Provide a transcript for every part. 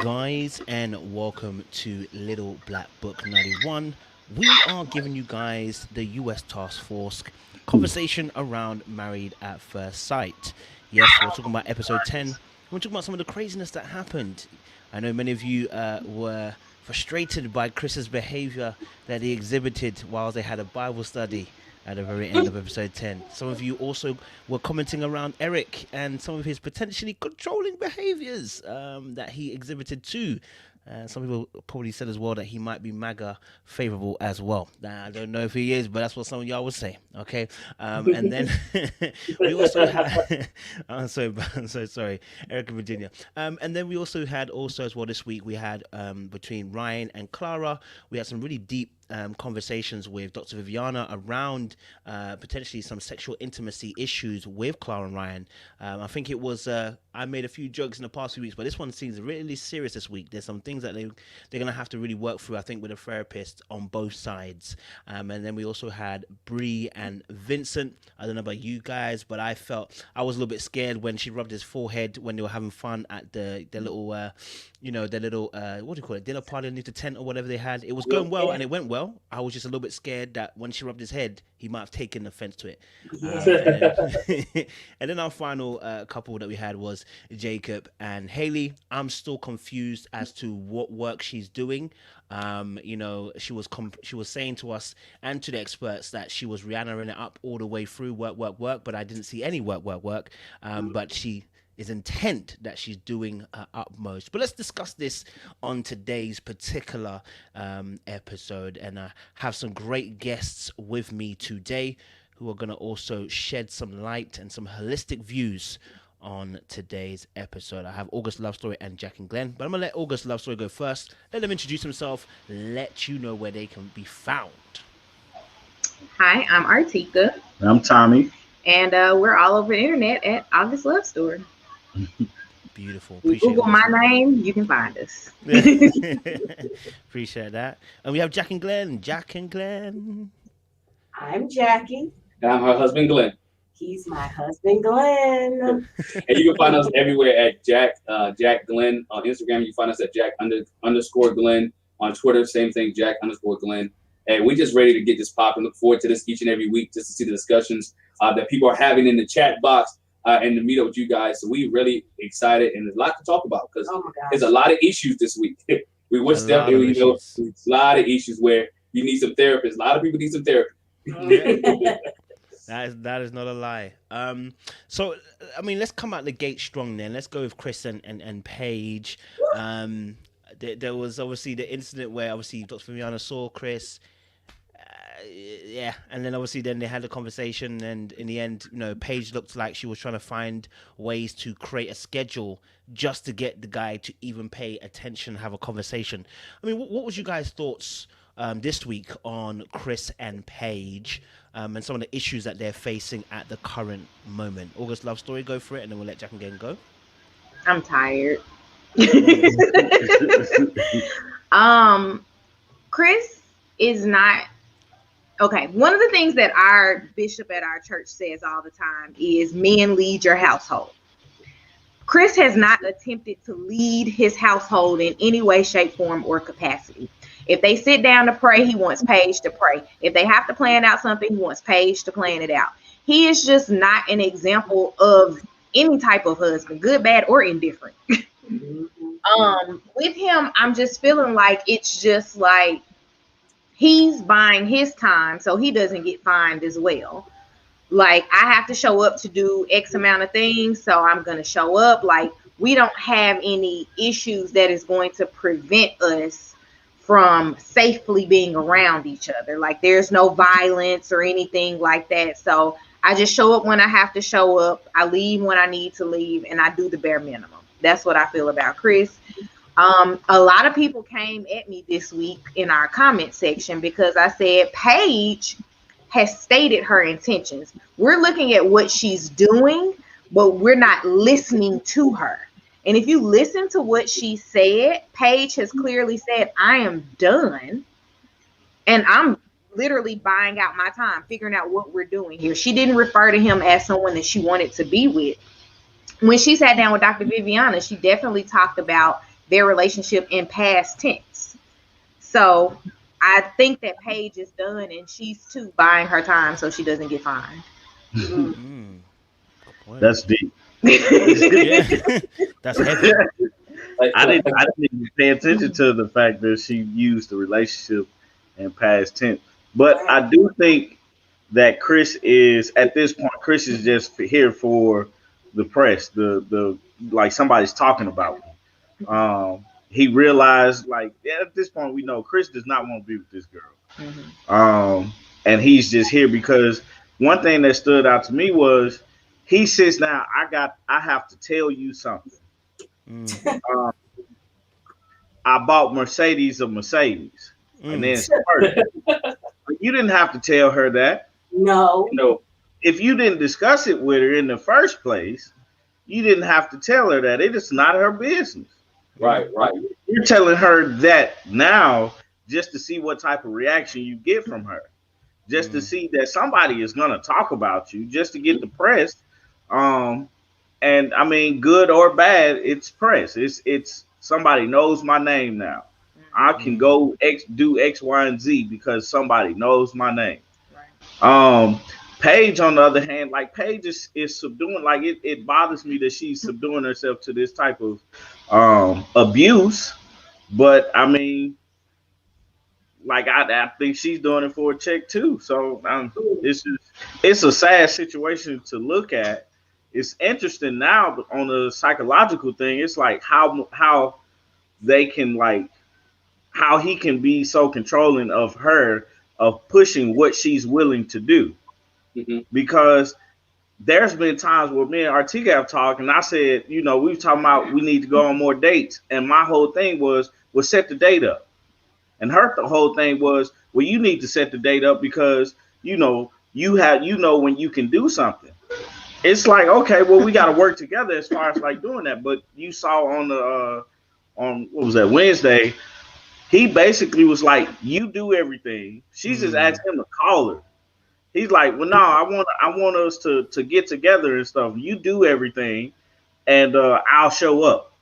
guys, and welcome to Little Black Book 91. We are giving you guys the US Task Force conversation around Married at First Sight. Yes, we're talking about episode 10. We're talking about some of the craziness that happened. I know many of you were frustrated by Chris's behavior that he exhibited while they had a Bible study at the very end of episode 10. Some of you also were commenting around Eric and some of his potentially controlling behaviors that he exhibited too. Some people probably said as well that he might be MAGA favorable as well. I don't know if he is, but that's what some of y'all would say. Okay, and then we also had. I'm so sorry, Eric and Virginia. And then we also had as well this week. We had between Ryan and Clara. We had some really deep conversations with Dr. Viviana around potentially some sexual intimacy issues with Clara and Ryan. I think it was I made a few jokes in the past few weeks, but this one seems really serious this week. There's some things that they're going to have to really work through, I think, with a therapist on both sides. And then we also had Bree and Vincent. I don't know about you guys, but I felt I was a little bit scared when she rubbed his forehead when they were having fun at the little what do you call it, dinner party underneath the tent or whatever they had. It was going well and it went well. I was just a little bit scared that when she rubbed his head, he might have taken offense to it. And then our final couple that we had was Jacob and Haley. I'm still confused as to what work she's doing. She was saying to us and to the experts that she was Rihanna-ing it up all the way through work, but I didn't see any work. But she is intent that she's doing her utmost. But let's discuss this on today's particular episode. And I have some great guests with me today who are going to also shed some light and some holistic views on today's episode. I have August Love Story and Jack and Glenn, but I'm going to let August Love Story go first. Let them introduce themselves, let you know where they can be found. Hi, I'm Artika. I'm Tommy. And we're all over the internet at August Love Story. Beautiful. Google my name, you can find us. Appreciate that. And we have Jack and Glenn. Jack and Glenn. I'm Jackie. And I'm her husband, Glenn. He's my husband, Glenn. And you can find us everywhere at Jack Glenn. On Instagram, you find us at Jack_Glenn. On Twitter, same thing, Jack_Glenn. And we're just ready to get this popping. Look forward to this each and every week just to see the discussions that people are having in the chat box. And to meet up with you guys. So we're really excited, and there's a lot to talk about because there's a lot of issues this week. We wish that a lot of issues where you need some therapists. A lot of people need some therapy. That is not a lie. So I mean, let's come out the gate strong then. Let's go with Chris and Paige. There was obviously the incident where obviously Dr. Viviana saw Chris. And then obviously they had a conversation, and in the end, Paige looked like she was trying to find ways to create a schedule just to get the guy to even pay attention, have a conversation. I mean, what was you guys' thoughts this week on Chris and Paige and some of the issues that they're facing at the current moment? August Love Story, go for it, and then we'll let Jack and Glenn go. I'm tired. Chris is not okay. One of the things that our bishop at our church says all the time is men lead your household. Chris has not attempted to lead his household in any way, shape, form, or capacity. If they sit down to pray, he wants Paige to pray. If they have to plan out something, he wants Paige to plan it out. He is just not an example of any type of husband, good, bad, or indifferent. With him, I'm just feeling like it's just like he's buying his time so he doesn't get fined as well. Like, I have to show up to do X amount of things, so I'm going to show up. Like, we don't have any issues that is going to prevent us from safely being around each other. Like, there's no violence or anything like that. So I just show up when I have to show up. I leave when I need to leave, and I do the bare minimum. That's what I feel about Chris. A lot of people came at me this week in our comment section because I said Paige has stated her intentions. We're looking at what she's doing, but we're not listening to her. And if you listen to what she said, Paige has clearly said, I am done. And I'm literally buying out my time, figuring out what we're doing here. She didn't refer to him as someone that she wanted to be with. When she sat down with Dr. Viviana, she definitely talked about their relationship in past tense. So I think that Paige is done, and she's too buying her time so she doesn't get fined. Mm. Good point. That's deep. Yeah. That's heavy. I didn't even pay attention to the fact that she used the relationship in past tense. But I do think that Chris is at this point. Chris is just here for the press. The like somebody's talking about him. He realized at this point we know Chris does not want to be with this girl. And he's just here because one thing that stood out to me was he says, now I have to tell you something. I bought Mercedes a Mercedes. And then you didn't have to tell her that. No. If you didn't discuss it with her in the first place, you didn't have to tell her that. It is not her business. Right. You're telling her that now just to see what type of reaction you get from her. Just to see that somebody is going to talk about you, just to get the press. And I mean, good or bad, it's press. It's somebody knows my name now. I can go do X, Y, and Z because somebody knows my name. Right. Paige, on the other hand, Paige is subduing. It bothers me that she's subduing herself to this type of abuse. But I mean, I think she's doing it for a check too. So it's a sad situation to look at. It's interesting now, but on the psychological thing, it's how they can how he can be so controlling of her, of pushing what she's willing to do. Because there's been times where me and Artika have talked, and I said, we were talking about we need to go on more dates, and my whole thing was set the date up, and the whole thing was, well, you need to set the date up because you when you can do something. It's okay, well, we got to work together as far as doing that. But you saw on what was that, Wednesday, he basically was you do everything. She just asked him to call her. He's well, no, I want us to get together and stuff. You do everything, and I'll show up.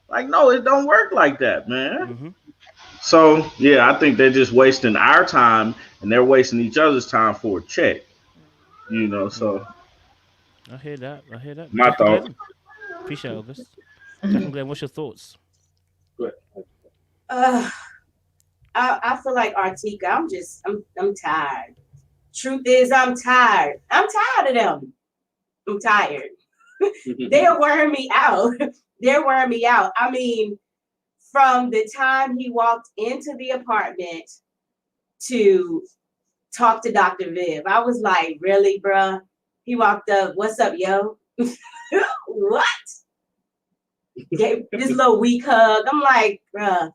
No, it don't work like that, man. So yeah, I think they're just wasting our time, and they're wasting each other's time for a check. So. I hear that. My thought. Appreciate it, August. Glenn, what's your thoughts? Good. I feel like Artika. I'm tired. Truth is, I'm tired. I'm tired of them. I'm tired. They're wearing me out. I mean, from the time he walked into the apartment to talk to Dr. Viv, I was like, really, bruh? He walked up, what's up, yo? What? Gave this little weak hug. I'm like, bruh,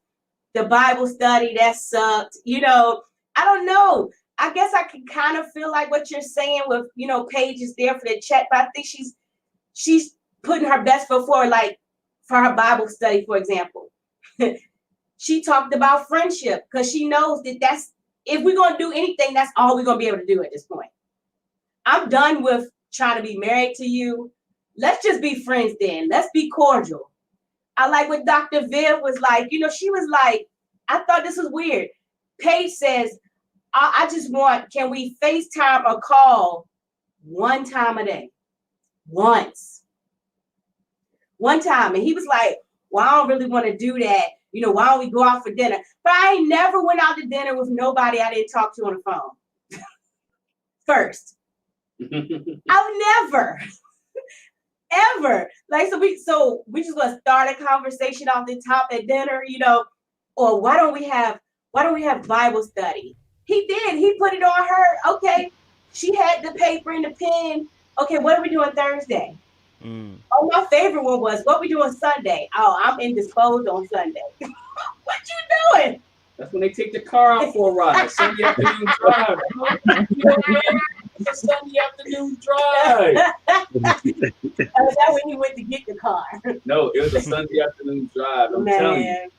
the Bible study, that sucked. I don't know. I guess I can kind of feel like what you're saying with, Paige is there for the check, but I think she's putting her best foot forward, for her Bible study, for example. She talked about friendship because she knows that's if we're going to do anything, that's all we're going to be able to do at this point. I'm done with trying to be married to you. Let's just be friends then. Let's be cordial. I like what Dr. Viv was like. She was like, I thought this was weird. Paige says, I just want, can we FaceTime or call one time a day? Once. One time. And he was like, well, I don't really want to do that. Why don't we go out for dinner? But I ain't never went out to dinner with nobody I didn't talk to on the phone. First. I've never, ever. So we just gonna start a conversation off the top at dinner, or why don't we have Bible study? He did. He put it on her. Okay. She had the paper and the pen. Okay, what are we doing Thursday? Oh, my favorite one was, what we doing Sunday? Oh, I'm indisposed on Sunday. What you doing? That's when they take the car out for a ride. Sunday afternoon drive. It's a Sunday afternoon drive. That when he went to get the car. No, it was a Sunday afternoon drive. I'm telling you.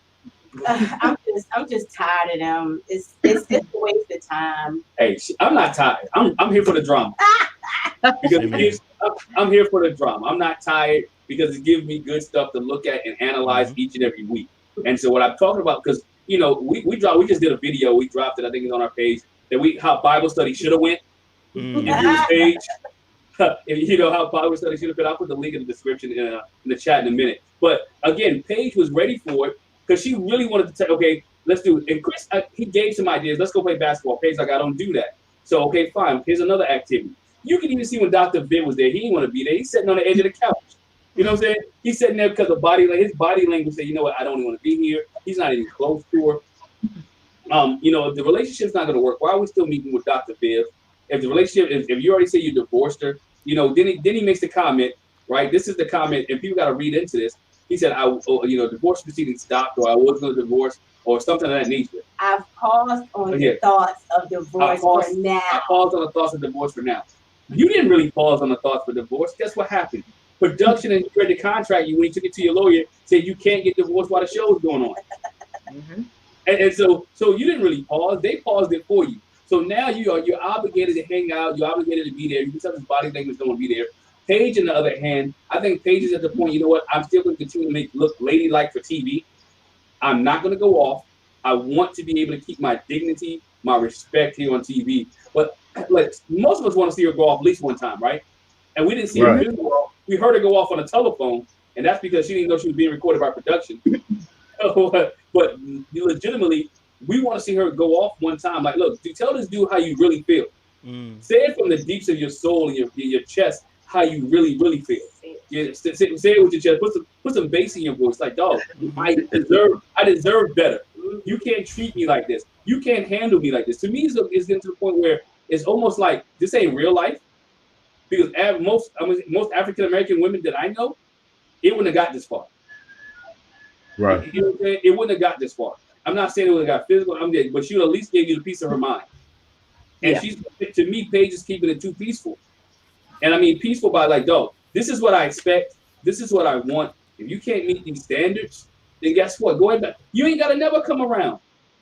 I'm just tired of them. It's a waste of time. Hey, I'm not tired. I'm here for the drama. Because I'm here for the drama. I'm not tired. because it gives me good stuff to look at and analyze each and every week. And so what I'm talking about, because we just did a video, we dropped it, I think it's on our page, that how Bible study should have went. If you was Paige, if you know how Bible study should have been, I'll put the link in the description in the chat in a minute. But again, Paige was ready for it because she really wanted to say, okay, let's do it. And Chris, he gave some ideas. Let's go play basketball. Paige's like, I don't do that. So, okay, fine. Here's another activity. You can even see when Dr. Viv was there, he didn't want to be there. He's sitting on the edge of the couch. You know what I'm saying? He's sitting there because his body language said, you know what, I don't even want to be here. He's not even close to her. If the relationship's not going to work, why are we still meeting with Dr. Viv? If the relationship, if you already say you divorced her, then he makes the comment, right? This is the comment, and people got to read into this. He said, divorce proceedings stopped, or I was going to divorce, or something of that nature. I've paused on the thoughts of divorce for now. I paused on the thoughts of divorce for now. You didn't really pause on the thoughts for divorce. Guess what happened? Production and you read the contract, when you took it to your lawyer, said you can't get divorced while the show is going on. And so you didn't really pause. They paused it for you. So now you're obligated to hang out. You're obligated to be there. You can tell his body language don't want to be there. Paige, on the other hand, I think Paige is at the point, you know what? I'm still going to continue to look ladylike for TV. I'm not going to go off. I want to be able to keep my dignity, my respect here on TV. But most of us want to see her go off at least one time, right? And we didn't see her go off. We heard her go off on a telephone, and that's because she didn't know she was being recorded by production. But legitimately, we want to see her go off one time. Like, look, tell this dude how you really feel. Say it from the deeps of your soul and your chest, how you really, really feel. Yeah, say it with your chest. Put some bass in your voice. Like, dog, I deserve better. You can't treat me like this. You can't handle me like this. To me, it's getting to the point where it's almost like this ain't real life. Because most African American women that I know, it wouldn't have got this far. Right. You know what I'm saying? It wouldn't have got this far. I'm not saying it would have got physical. But she would at least give you the piece of her mind. And she's, to me, Paige is keeping it too peaceful. And I mean peaceful by like, dog, this is what I expect. This is what I want. If you can't meet these standards, then guess what? Going back, you ain't got to never come around.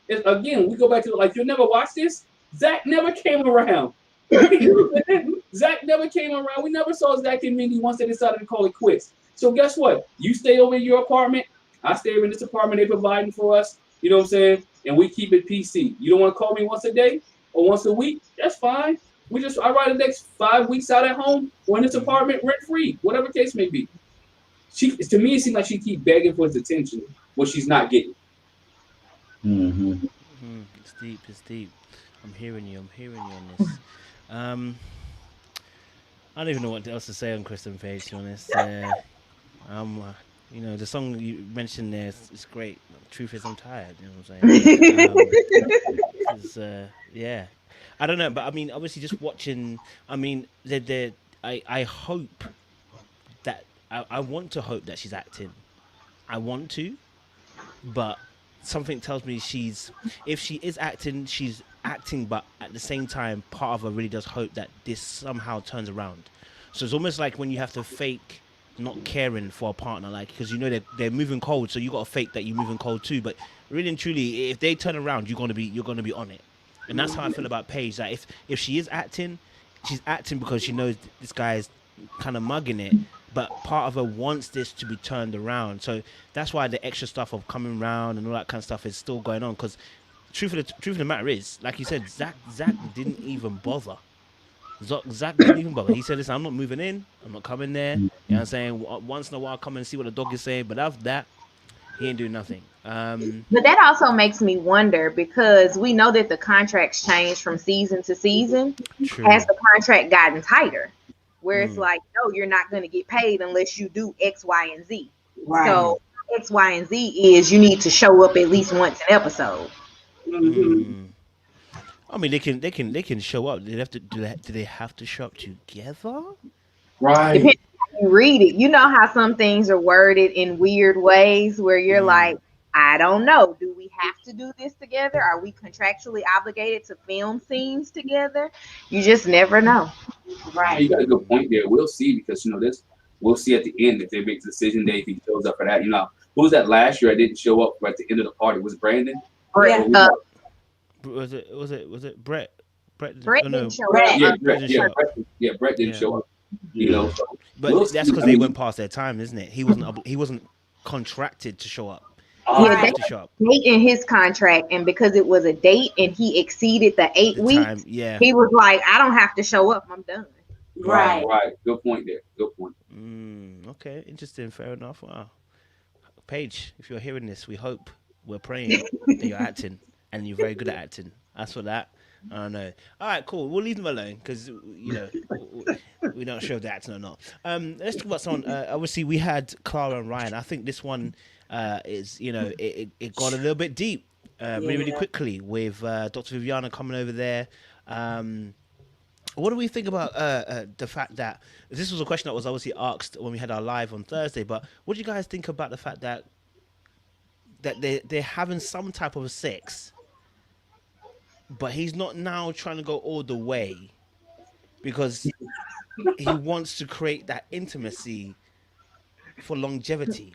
Again, we go back to you'll never watch this. Zach never came around. Zach never came around. We never saw Zach and Mindy once they decided to call it quits. So guess what? You stay over in your apartment. I stay over in this apartment they're providing for us. You know what I'm saying? And we keep it PC. You don't want to call me once a day or once a week? That's fine. I ride the next 5 weeks out at home or in this apartment rent free, whatever case may be. To me, it seems like she keeps begging for his attention, what she's not getting. It's deep. I'm hearing you on this. I don't even know what else to say on Kristen Paige, to be honest. The song you mentioned there is great. Truth is, I'm tired. You know what I'm saying? I don't know, but I mean, obviously, just watching. I mean, I hope that I want to hope that she's acting. I want to, but something tells me if she is acting, she's acting, but at the same time, part of her really does hope that this somehow turns around. So it's almost like when you have to fake not caring for a partner, like, because they're moving cold, so you got to fake that you're moving cold too. But really and truly, if they turn around, you're gonna be on it. And that's how I feel about Paige. That if she is acting, she's acting because she knows this guy is kind of mugging it. But part of her wants this to be turned around. So that's why the extra stuff of coming around and all that kind of stuff is still going on. Because truth of the matter is, like you said, Zach didn't even bother. Zach didn't even bother. He said, listen, I'm not moving in. I'm not coming there. You know what I'm saying? Once in a while, I'll come and see what the dog is saying. But after that, he ain't doing nothing. But that also makes me wonder, because we know that the contracts change from season to season. True. Has the contract gotten tighter? Where it's like, no, you're not going to get paid unless you do X, Y, and Z. Right. So X, Y, and Z is you need to show up at least once an episode. I mean, they can show up. Do they have to show up together? Right. Depending on how you read it. You know how some things are worded in weird ways where you're like, I don't know. Do we have to do this together? Are we contractually obligated to film scenes together? You just never know. Right. You got a good point there. We'll see, because we'll see at the end if they make the decision day, if he shows up for that. Who was that last year? I didn't show up at the end of the party. Was it Brandon? Yeah. Was it Brett? Brett didn't show Brett. up. Brett didn't show up. You know, so but that's because they went past their time, isn't it? He wasn't contracted to show up. Yeah, date in his contract, and because it was a date and he exceeded the 8 weeks, he was like, I don't have to show up, I'm done. Right. Good point there. Good point. Okay, interesting. Fair enough. Wow. Paige, if you're hearing this, we're praying that you're acting, and you're very good at acting. That's for that. I don't know. All right, cool. We'll leave them alone because we're not sure if they're acting or not. Let's talk about someone. Obviously, we had Clara and Ryan. I think this one is, it got a little bit deep really quickly with Dr. Viviana coming over there. What do we think about the fact that this was a question that was obviously asked when we had our live on Thursday? But what do you guys think about the fact that they're having some type of sex, but he's not now trying to go all the way because he wants to create that intimacy for longevity?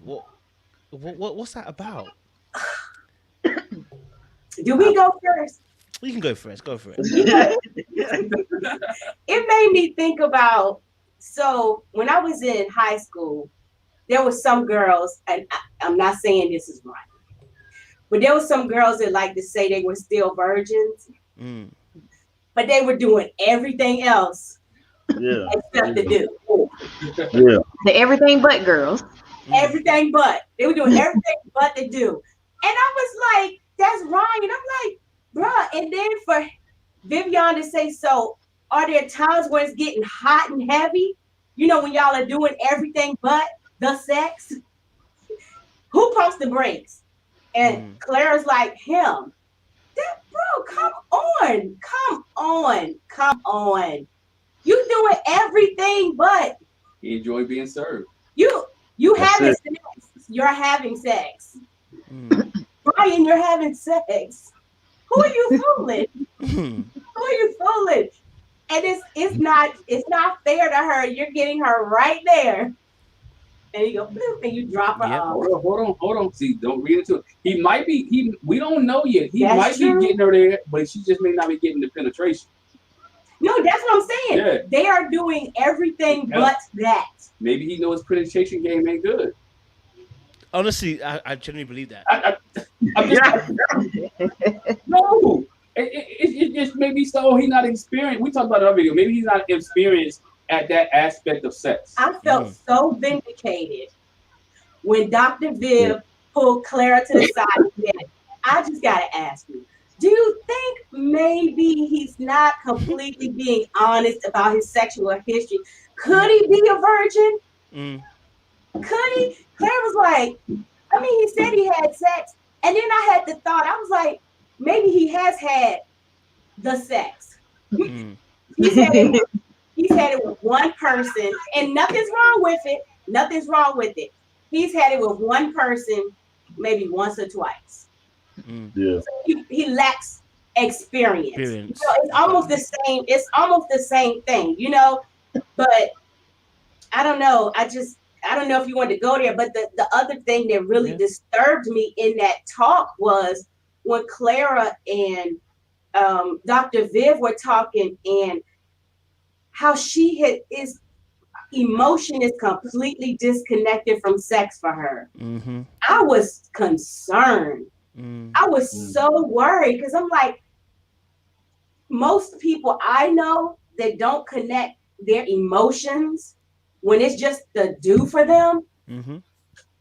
What's that about? Do we go first? You can go first. Go for it. It made me think about, so when I was in high school, there were some girls, and I'm not saying this is right, but there were some girls that like to say they were still virgins, but they were doing everything else except to do. The everything but girls. Everything but. They were doing everything but to do. And I was like, that's Ryan. I'm like, bruh. And then for Vivian to say, so are there times where it's getting hot and heavy? You know, when y'all are doing everything but the sex? Who pumps the brakes? And Clara's like, him. Bro, come on. You doing everything but. He enjoyed being served. You having sex. You're having sex. Brian, you're having sex. Who are you fooling? Who are you fooling? And it's not fair to her. You're getting her right there. And you go, bloop, and you drop her off. Hold on. See, don't read into it. He might be, we don't know yet. He might be getting her there, but she just may not be getting the penetration. No, that's what I'm saying. Yeah. They are doing everything but that. Maybe he knows his penetration game ain't good. Honestly, I genuinely believe that. I'm just, no, it just maybe so he's not experienced. We talked about it in our video. Maybe he's not experienced at that aspect of sex. I felt so vindicated when Dr. Viv pulled Clara to the side and said, I just got to ask you, do you think maybe he's not completely being honest about his sexual history? Could he be a virgin? Could he? Claire was like, I mean, he said he had sex. And then I had the thought, I was like, maybe he has had the sex. He's had it with one person, and nothing's wrong with it. He's had it with one person, maybe once or twice. So he lacks experience. So it's almost the same thing, you know. But I don't know. I don't know if you want to go there. But the other thing that really disturbed me in that talk was when Clara and Dr. Viv were talking, and how his emotion is completely disconnected from sex for her. I was concerned. I was so worried because I'm like, most people I know that don't connect their emotions when it's just the do for them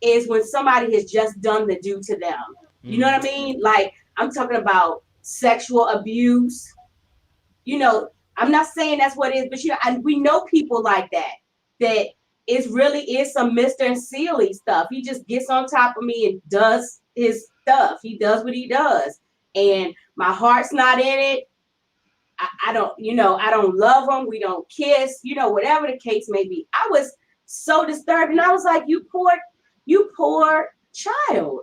is when somebody has just done the do to them. You know what I mean? Like, I'm talking about sexual abuse. You know, I'm not saying that's what it is, but we know people like that it really is some Mr. and Sealy stuff. He just gets on top of me and does his stuff. He does what he does. And my heart's not in it. I don't love him. We don't kiss, whatever the case may be. I was so disturbed. And I was like, you poor child.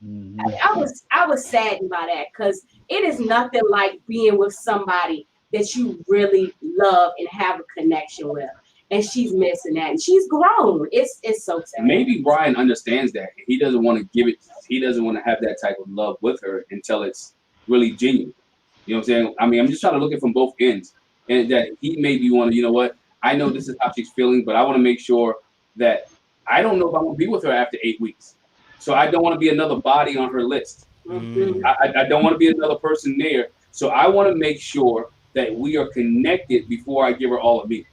I was saddened by that because it is nothing like being with somebody that you really love and have a connection with. And she's missing that. And she's grown. It's so sad. Maybe Brian understands that. He doesn't want to give it. He doesn't want to have that type of love with her until it's really genuine. You know what I'm saying? I mean, I'm just trying to look at it from both ends. And that he maybe want to, you know what? I know this is how she's feeling, but I want to make sure that I don't know if I want to be with her after 8 weeks. So I don't want to be another body on her list. I don't want to be another person there. So I want to make sure that we are connected before I give her all of me.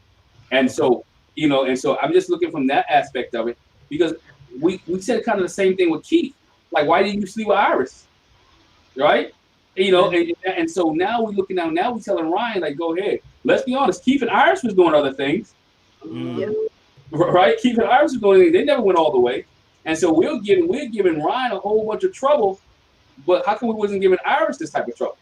And so, and so I'm just looking from that aspect of it, because we said kind of the same thing with Keith. Like, why didn't you sleep with Iris? Right? And so now we're looking out, now we're telling Ryan, like, go ahead. Let's be honest, Keith and Iris was doing other things. Right? Keith and Iris was doing things. They never went all the way. And so we're giving Ryan a whole bunch of trouble, but how come we wasn't giving Iris this type of trouble?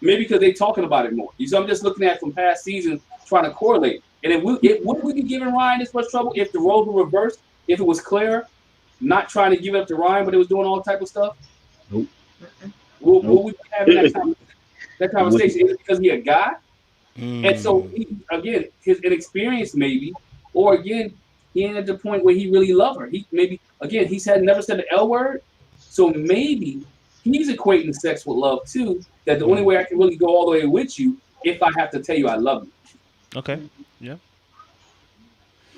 Maybe because they're talking about it more. So I'm just looking at from past seasons, trying to correlate. And would we be giving Ryan this much trouble if the roles were reversed? If it was Claire not trying to give it up to Ryan, but it was doing all type of stuff? Nope. Will we be having that conversation? Is it because he's a guy? And so, again, his inexperience maybe, or again, he ain't at the point where he really love her. He maybe, again, he's never said the L word. So maybe he's equating sex with love too, that the only way I can really go all the way with you if I have to tell you I love you. Okay. Yeah.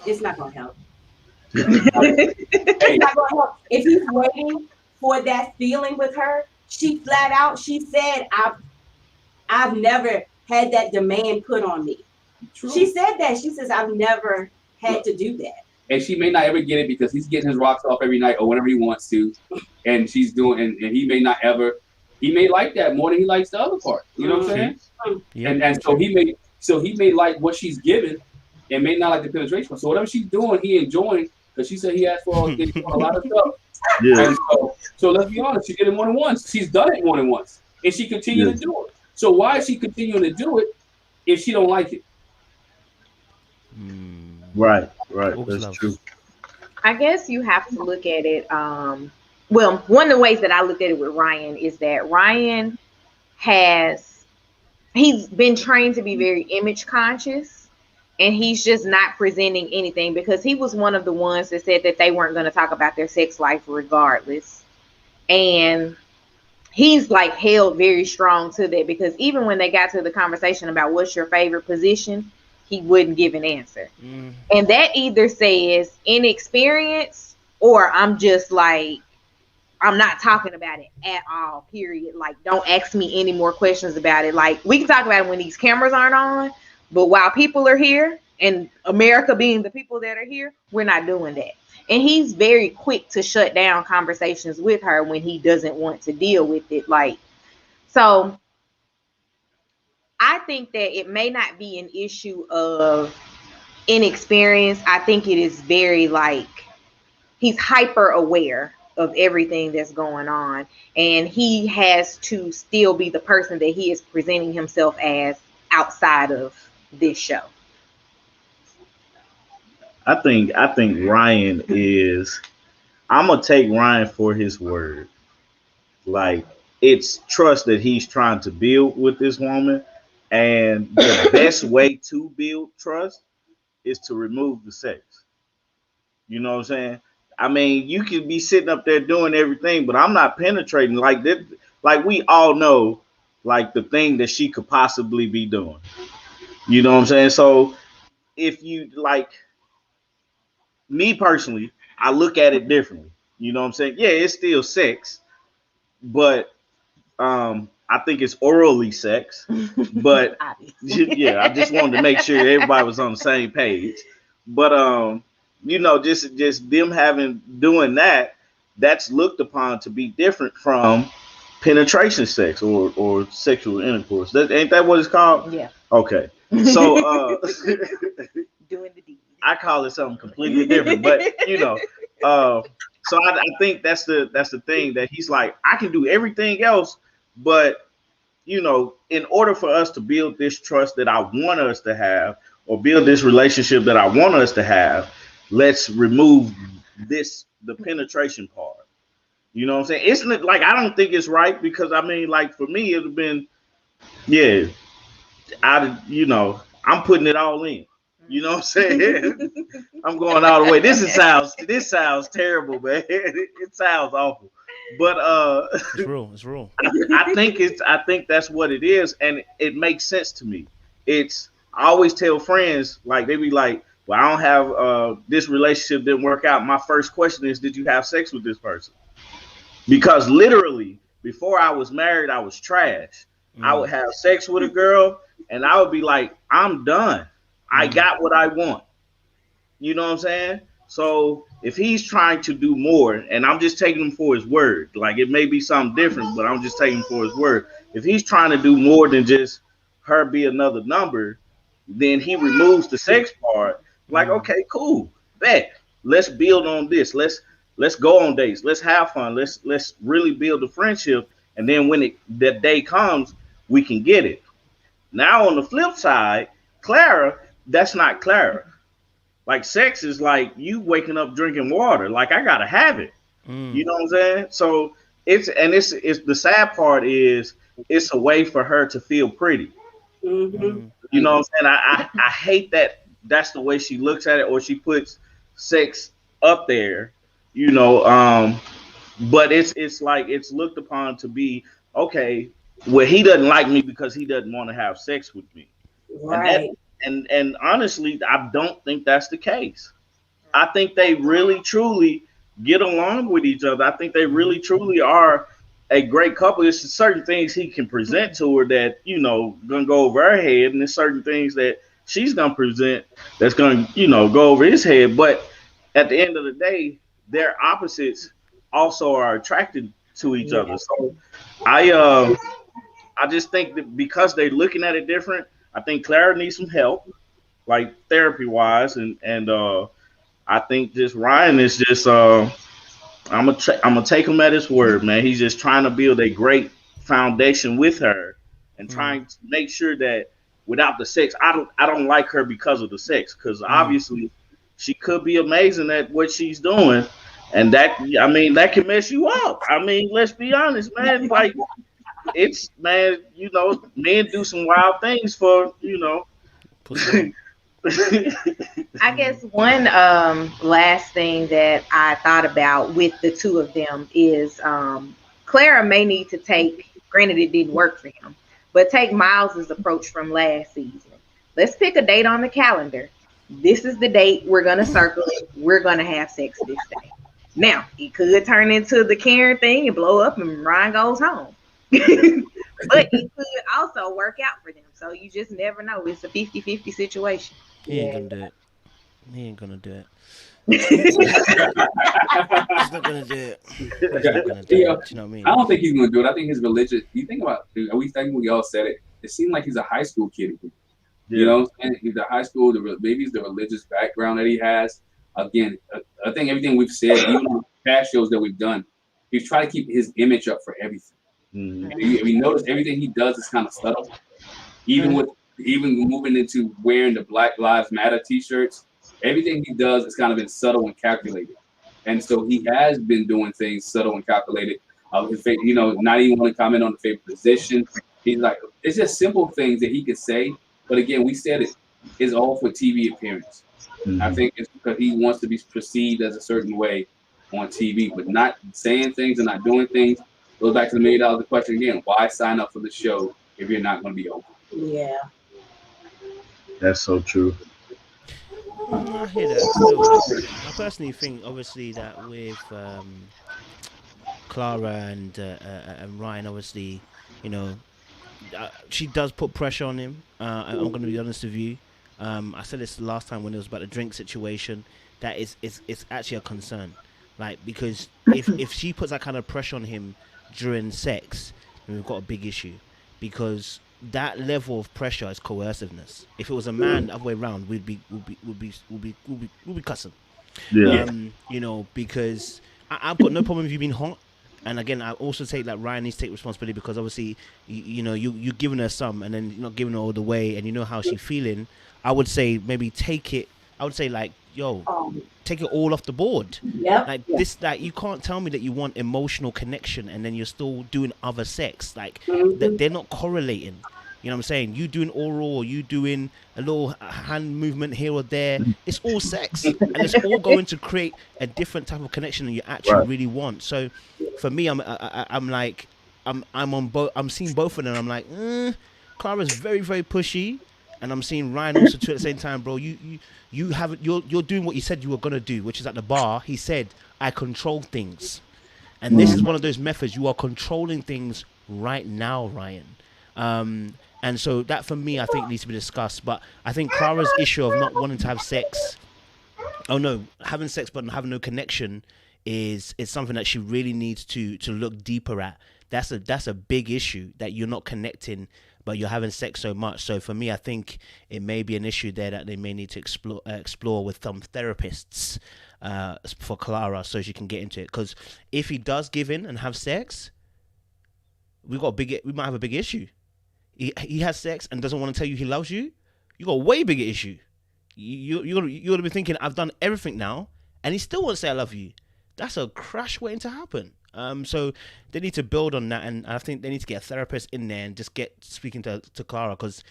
It's not gonna help. It's not gonna help. If he's waiting for that feeling with her, she flat out, she said, I've never had that demand put on me. True. She said that. She says, I've never had to do that. And she may not ever get it because he's getting his rocks off every night or whenever he wants to. And she's doing, and he may not ever, he may like that more than he likes the other part. You know what I'm saying? Yeah. And so he may like what she's giving and may not like the penetration. So whatever she's doing, he enjoying, because she said he asked for a lot of stuff. Yeah. And so let's be honest, she did it more than once. She's done it more than once. And she continued to do it. So why is she continuing to do it if she don't like it? Right. That's true. I guess you have to look at it. Well, one of the ways that I look at it with Ryan is that Ryan he's been trained to be very image conscious, and he's just not presenting anything, because he was one of the ones that said that they weren't going to talk about their sex life regardless. And he's like held very strong to that, because even when they got to the conversation about what's your favorite position, he wouldn't give an answer. And that either says inexperience, or I'm just like, I'm not talking about it at all, period. Like, don't ask me any more questions about it. Like, we can talk about it when these cameras aren't on, but while people are here, and America being the people that are here, we're not doing that. And he's very quick to shut down conversations with her when he doesn't want to deal with it. Like, so I think that it may not be an issue of inexperience. I think it is very like, he's hyper aware of everything that's going on, and he has to still be the person that he is presenting himself as outside of this show. I think Ryan is, I'm gonna take Ryan for his word. Like, it's trust that he's trying to build with this woman, and the best way to build trust is to remove the sex. You know what I'm saying? I mean, you could be sitting up there doing everything, but I'm not penetrating like that. Like, we all know, like, the thing that she could possibly be doing. You know what I'm saying? So if you, like, me personally, I look at it differently. You know what I'm saying? Yeah, it's still sex, but I think it's orally sex. But yeah, I just wanted to make sure everybody was on the same page. But you know, just them doing that, that's looked upon to be different from penetration sex or sexual intercourse. Ain't that what it's called? Yeah. Okay. So doing the deed. I call it something completely different, but you know, so I think that's the thing, that he's like, I can do everything else, but you know, in order for us to build this trust that I want us to have, or build this relationship that I want us to have, let's remove the penetration part. You know what I'm saying? It's like, I don't think it's right, because I mean, like, for me, it'd have been, yeah, I'm putting it all in. You know what I'm saying? I'm going all the way. This sounds terrible, man. It sounds awful. But it's real. I think that's what it is, and it makes sense to me. It's I always tell friends, like they be like, well, I don't have this relationship didn't work out. My first question is, did you have sex with this person? Because literally, before I was married, I was trash. I would have sex with a girl, and I would be like, I'm done. I got what I want. You know what I'm saying? So if he's trying to do more, and I'm just taking him for his word, like it may be something different, but I'm just taking him for his word. If he's trying to do more than just her be another number, then he removes the sex part. Like, okay, cool, bet. Let's build on this. Let's go on dates. Let's have fun. Let's really build a friendship. And then when that day comes, we can get it. Now on the flip side, Clara, that's not Clara. Like sex is like you waking up drinking water. Like I gotta have it. You know what I'm saying? So it's the sad part is it's a way for her to feel pretty. You know what I'm saying? I hate that that's the way she looks at it, or she puts sex up there, you know. But it's like it's looked upon to be okay. Well, he doesn't like me because he doesn't want to have sex with me. Right. And honestly, I don't think that's the case. I think they really truly get along with each other. I think they really truly are a great couple. There's certain things he can present to her that, you know, gonna go over her head, and there's certain things that she's gonna present that's gonna, you know, go over his head. But at the end of the day, their opposites also are attracted to each other. So I just think that because they're looking at it different, I think Clara needs some help, like therapy wise, and I think just Ryan is just I'm gonna take him at his word, man. He's just trying to build a great foundation with her and trying to make sure that without the sex, I don't like her because of the sex, because obviously she could be amazing at what she's doing, and that can mess you up. I mean, let's be honest, man. Like it's, man, you know, men do some wild things for, you know. I guess one last thing that I thought about with the two of them is Clara may need to take, granted it didn't work for him, but take Miles's approach from last season. Let's pick a date on the calendar. This is the date. We're going to circle it. We're going to have sex this day. Now, it could turn into the Karen thing and blow up and Ryan goes home. But it could also work out for them. So you just never know. It's a 50-50 situation. He ain't gonna do it. He ain't gonna do it. He's not gonna do it. He's not gonna do it. Do you know what I mean? I don't think he's gonna do it. I think his religious. You think about, we all said it. It seemed like he's a high school kid. You know, and he's a high school. Maybe it's the religious background that he has. Again, I think everything we've said, even on past shows that we've done, he's trying to keep his image up for everything. If you notice, everything he does is kind of subtle. Even moving into wearing the Black Lives Matter T-shirts, everything he does is kind of been subtle and calculated. And so he has been doing things subtle and calculated. You know, not even want to comment on the favorite position. He's like, it's just simple things that he could say. But again, we said it is all for TV appearance. I think it's because he wants to be perceived as a certain way on TV, but not saying things and not doing things. Goes back to the $1 million question again. Why sign up for the show if you're not going to be open? Yeah. That's so true. I hear that. Still, I personally think, obviously, that with Clara and Ryan, obviously, you know, she does put pressure on him. I'm going to be honest with you. I said this the last time when it was about the drink situation. That it's actually a concern, like, because if she puts that kind of pressure on him during sex, then we've got a big issue, because that level of pressure is coerciveness. If it was a man the other way around, we'd be cussing. Yeah. You know, because I've got no problem with you being hot. And again, I also take that Ryan needs to take responsibility, because obviously, you know, you're giving her some, and then you're not giving her all the way, and you know how she's feeling. I would say maybe take it. I would say, like, yo, take it all off the board. Yep. Like this, like, you can't tell me that you want emotional connection and then you're still doing other sex. Like they're not correlating. You know what I'm saying? You doing oral, or you doing a little hand movement here or there. It's all sex, and it's all going to create a different type of connection than you actually really want. So, for me, I'm on both. I'm seeing both of them. I'm like, Clara's very, very pushy, and I'm seeing Ryan also too at the same time, bro. You haven't. You're doing what you said you were gonna do, which is at the bar. He said, "I control things," and this is one of those methods. You are controlling things right now, Ryan. And so that for me, I think needs to be discussed. But I think Clara's issue of not wanting to have sex, having sex but having no connection, is something that she really needs to look deeper at. That's a big issue, that you're not connecting, but you're having sex so much. So for me, I think it may be an issue there that they may need to explore with some therapists for Clara, so she can get into it. Because if he does give in and have sex, we might have a big issue. He has sex and doesn't want to tell you he loves you. You got a way bigger issue. You're gonna be thinking, I've done everything now, and he still won't say I love you. That's a crash waiting to happen. So they need to build on that, and I think they need to get a therapist in there and just get speaking to Clara, because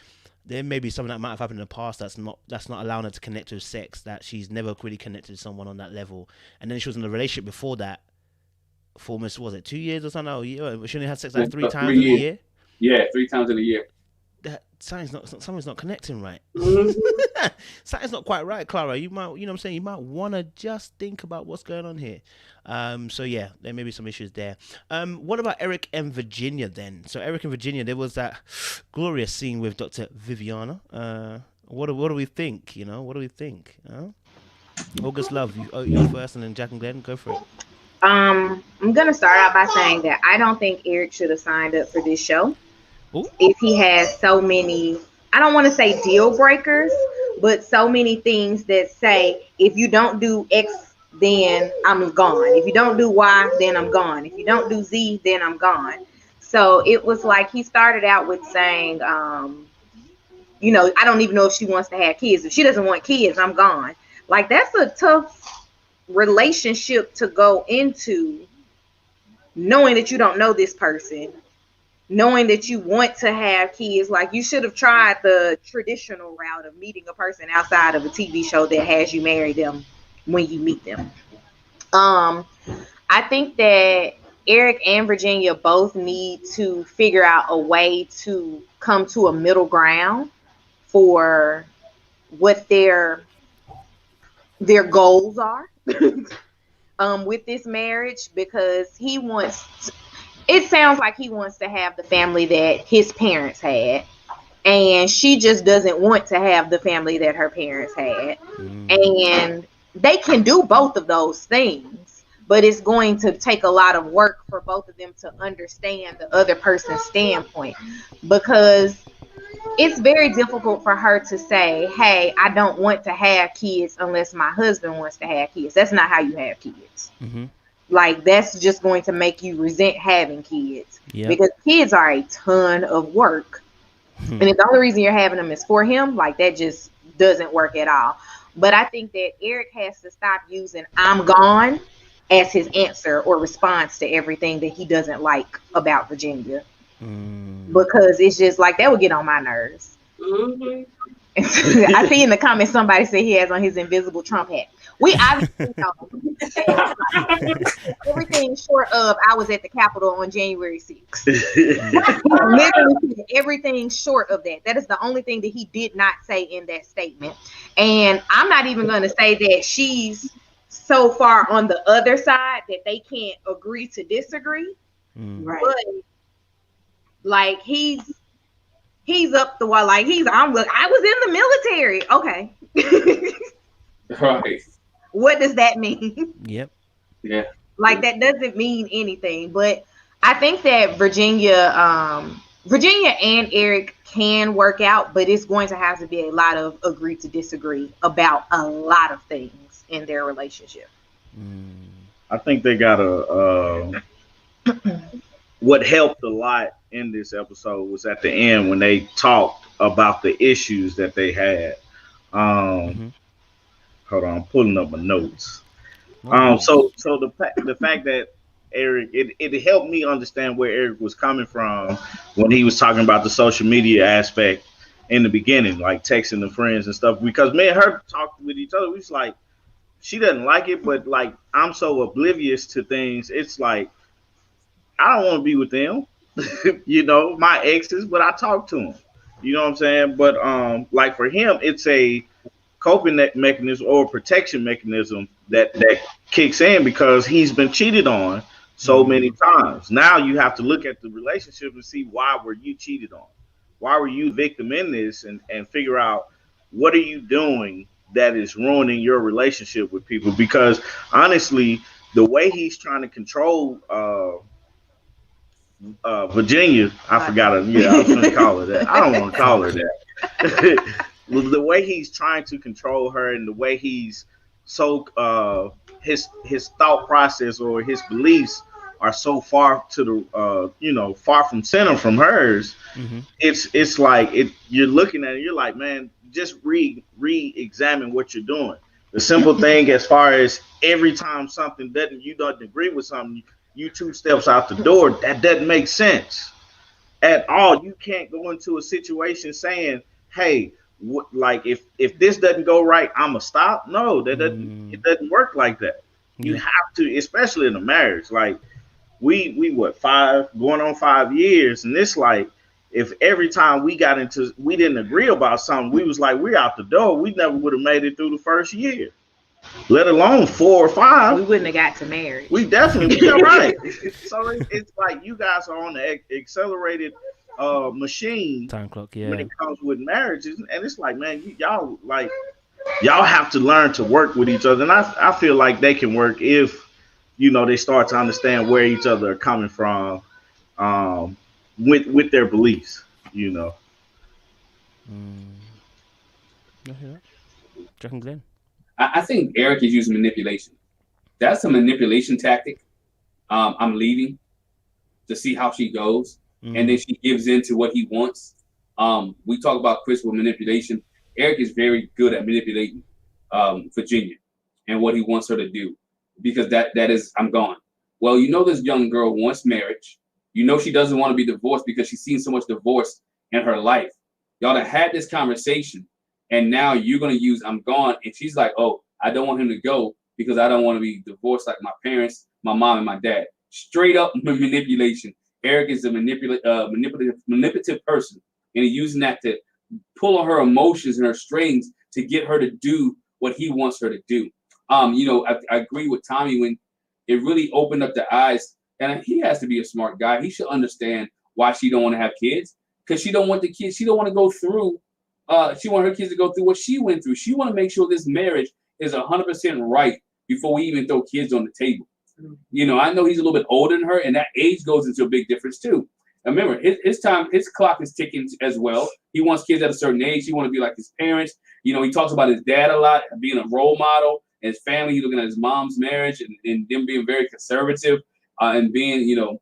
there may be something that might have happened in the past that's not allowing her to connect with sex, that she's never really connected with someone on that level. And then she was in a relationship before that for almost, was it 2 years or something? She only had sex like 3 times in a year. Yeah, 3 times in a year. That something's not connecting right. Mm-hmm. Something's not quite right, Clara. You might, you know what I'm saying, you might want to just think about what's going on here. So yeah, there may be some issues there. What about Eric and Virginia then? So Eric and Virginia, there was that glorious scene with Dr. Viviana. What do we think? What do we think? August Love, you first, and then Jack and Glenn, go for it. I'm gonna start out by saying that I don't think Eric should have signed up for this show. Ooh. If he has so many, I don't want to say deal breakers, but so many things that say, if you don't do X, then I'm gone. If you don't do Y, then I'm gone. If you don't do Z, then I'm gone. So it was like he started out with saying, I don't even know if she wants to have kids. If she doesn't want kids, I'm gone. Like, that's a tough relationship to go into, knowing that you don't know this person, knowing that you want to have kids. Like, you should have tried the traditional route of meeting a person outside of a TV show that has you marry them when you meet them. I think that Eric and Virginia both need to figure out a way to come to a middle ground for what their goals are with this marriage, because it sounds like he wants to have the family that his parents had, and she just doesn't want to have the family that her parents had. And they can do both of those things, but it's going to take a lot of work for both of them to understand the other person's standpoint, because it's very difficult for her to say, hey, I don't want to have kids unless my husband wants to have kids. That's not how you have kids. Mm-hmm. Like, that's just going to make you resent having kids. Yep. Because kids are a ton of work. And if the only reason you're having them is for him, like, that just doesn't work at all. But I think that Eric has to stop using "I'm gone" as his answer or response to everything that he doesn't like about Virginia. Because it's just like, that would get on my nerves. Mm-hmm. I see in the comments somebody said he has on his invisible Trump hat. We obviously know everything short of I was at the Capitol on January 6th. Literally everything short of that. That is the only thing that he did not say in that statement. And I'm not even going to say that she's so far on the other side that they can't agree to disagree. Right. But like, he's up the wall. Like, I was in the military. Okay. Right. What does that mean? Yep. Yeah. Like, that doesn't mean anything. But I think that Virginia and Eric can work out, but it's going to have to be a lot of agree to disagree about a lot of things in their relationship. I think they got what helped a lot in this episode was at the end when they talked about the issues that they had. Hold on, I'm pulling up my notes. So the fact that Eric, it helped me understand where Eric was coming from when he was talking about the social media aspect in the beginning, like texting the friends and stuff, because me and her talked with each other. We was like, she doesn't like it, but like, I'm so oblivious to things. It's like, I don't want to be with them, my exes, but I talk to them. You know what I'm saying? But like for him, it's a coping mechanism or protection mechanism that kicks in because he's been cheated on so many times. Now you have to look at the relationship and see why were you cheated on? Why were you the victim in this and figure out what are you doing that is ruining your relationship with people? Because honestly, the way he's trying to control Virginia, I forgot it. Yeah, I was going to call her that. I don't want to call her that. The way he's trying to control her and the way he's so his thought process or his beliefs are so far to the far from center from hers. It's like you're looking at it, you're like, man, just re-examine what you're doing. The simple thing as far as every time something you don't agree with something, you 2 steps out the door. That doesn't make sense at all. You can't go into a situation saying, hey, like if this doesn't go right, I'ma stop. No, that doesn't it doesn't work like that. You have to, especially in a marriage. Like we what, 5 years, and it's like if every time we didn't agree about something, we was like, we're out the door, we never would have made it through the first year, let alone 4 or 5. We wouldn't have got to marriage. We definitely, yeah, right. So it's like you guys are on the accelerated machine time clock, yeah, when it comes with marriages, and it's like, man, y'all have to learn to work with each other, and I feel like they can work if they start to understand where each other are coming from, with their beliefs, Yeah. Jack and Glenn. I think Eric is using manipulation. That's a manipulation tactic. I'm leaving to see how she goes, and then she gives in to what he wants. We talk about Chris with manipulation. Eric is very good at manipulating Virginia and what he wants her to do, because that is, I'm gone. Well, this young girl wants marriage. She doesn't want to be divorced because she's seen so much divorce in her life. Y'all have had this conversation, and now you're going to use I'm gone. And she's like, oh, I don't want him to go because I don't want to be divorced like my parents, my mom, and my dad. Straight up manipulation. Eric is a manipulative person, and he's using that to pull on her emotions and her strings to get her to do what he wants her to do. I agree with Tommy when it really opened up the eyes, and he has to be a smart guy. He should understand why she don't want to have kids, because she don't want the kids. She don't want to go through. She want her kids to go through what she went through. She want to make sure this marriage is 100% right before we even throw kids on the table. I know he's a little bit older than her, and that age goes into a big difference too. And remember, his clock is ticking as well. He wants kids at a certain age. He want to be like his parents. He talks about his dad a lot, being a role model, and his family. He's looking at his mom's marriage and them being very conservative, and being,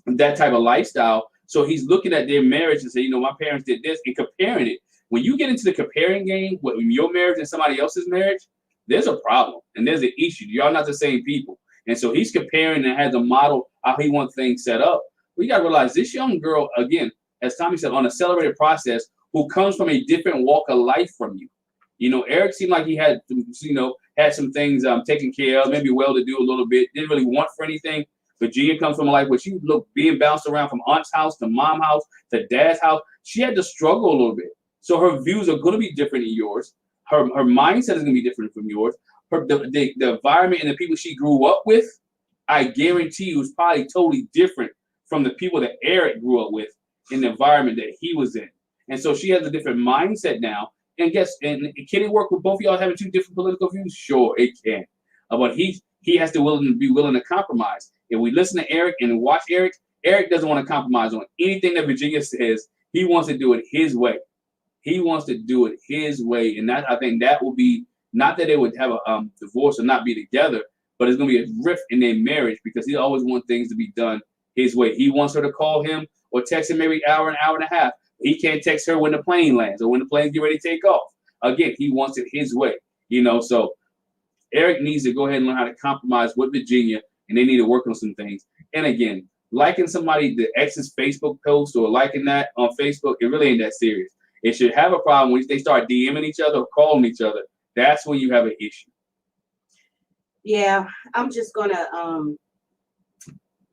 that type of lifestyle. So he's looking at their marriage and say, my parents did this, and comparing it. When you get into the comparing game with your marriage and somebody else's marriage, there's a problem and there's an issue. Y'all not the same people. And so he's comparing and has a model how he wants things set up. We got to realize this young girl, again, as Tommy said, on an accelerated process, who comes from a different walk of life from you. Eric seemed like he had, had some things taken care of, maybe well-to-do a little bit, didn't really want for anything. Virginia comes from a life where she looked being bounced around from aunt's house to mom's house to dad's house. She had to struggle a little bit. So her views are going to be different than yours. Her mindset is going to be different from yours. The environment and the people she grew up with, I guarantee you, is probably totally different from the people that Eric grew up with in the environment that he was in. And so she has a different mindset now. And can it work with both of y'all having two different political views? Sure, it can. But he has to be willing to compromise. If we listen to Eric and watch Eric doesn't want to compromise on anything that Virginia says. He wants to do it his way. He wants to do it his way. And I think that will be, not that they would have a divorce or not be together, but it's going to be a rift in their marriage because he always wants things to be done his way. He wants her to call him or text him every hour, an hour and a half. He can't text her when the plane lands or when the plane's get ready to take off. Again, he wants it his way, so Eric needs to go ahead and learn how to compromise with Virginia, and they need to work on some things. And again, liking somebody, the ex's Facebook post or liking that on Facebook, it really ain't that serious. It should have a problem when they start DMing each other or calling each other. That's when you have an issue. Yeah, I'm just gonna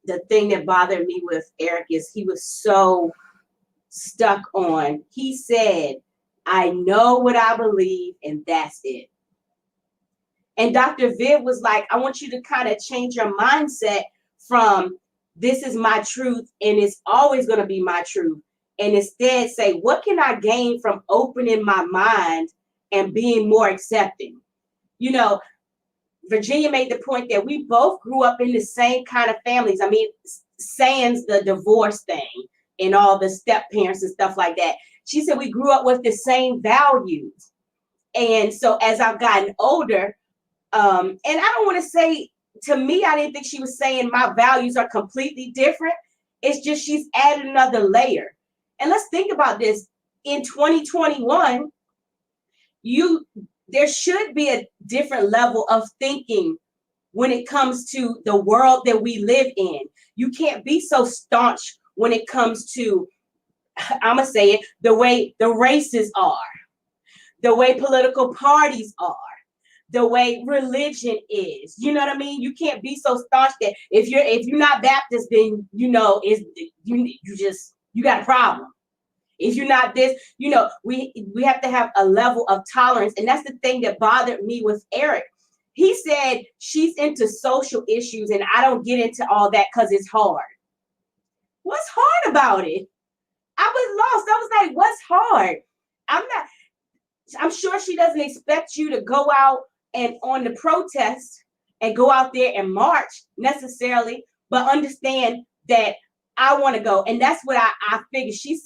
the thing that bothered me with Eric is he was so stuck on. He said, I know what I believe, and that's it. And Dr. Viv was like, I want you to kind of change your mindset from this is my truth and it's always going to be my truth. And instead say, what can I gain from opening my mind and being more accepting? You know, Virginia made the point that we both grew up in the same kind of families. I mean, sans the divorce thing and all the step parents and stuff like that. She said we grew up with the same values. And so as I've gotten older, and I don't want to say, to me, I didn't think she was saying my values are completely different. It's just she's added another layer. And let's think about this. In 2021, there should be a different level of thinking when it comes to the world that we live in. You can't be so staunch when it comes to, I'm going to say it, the way the races are, the way political parties are, the way religion is. You know what I mean? You can't be so staunch that if you're not Baptist, then you got a problem. If you're not this, we have to have a level of tolerance. And that's the thing that bothered me with Eric. He said she's into social issues and I don't get into all that because it's hard. What's hard about it? I was lost. I was like, what's hard? I'm sure she doesn't expect you to go out and on the protest and go out there and march necessarily, but understand that I want to go. And that's what I figured. He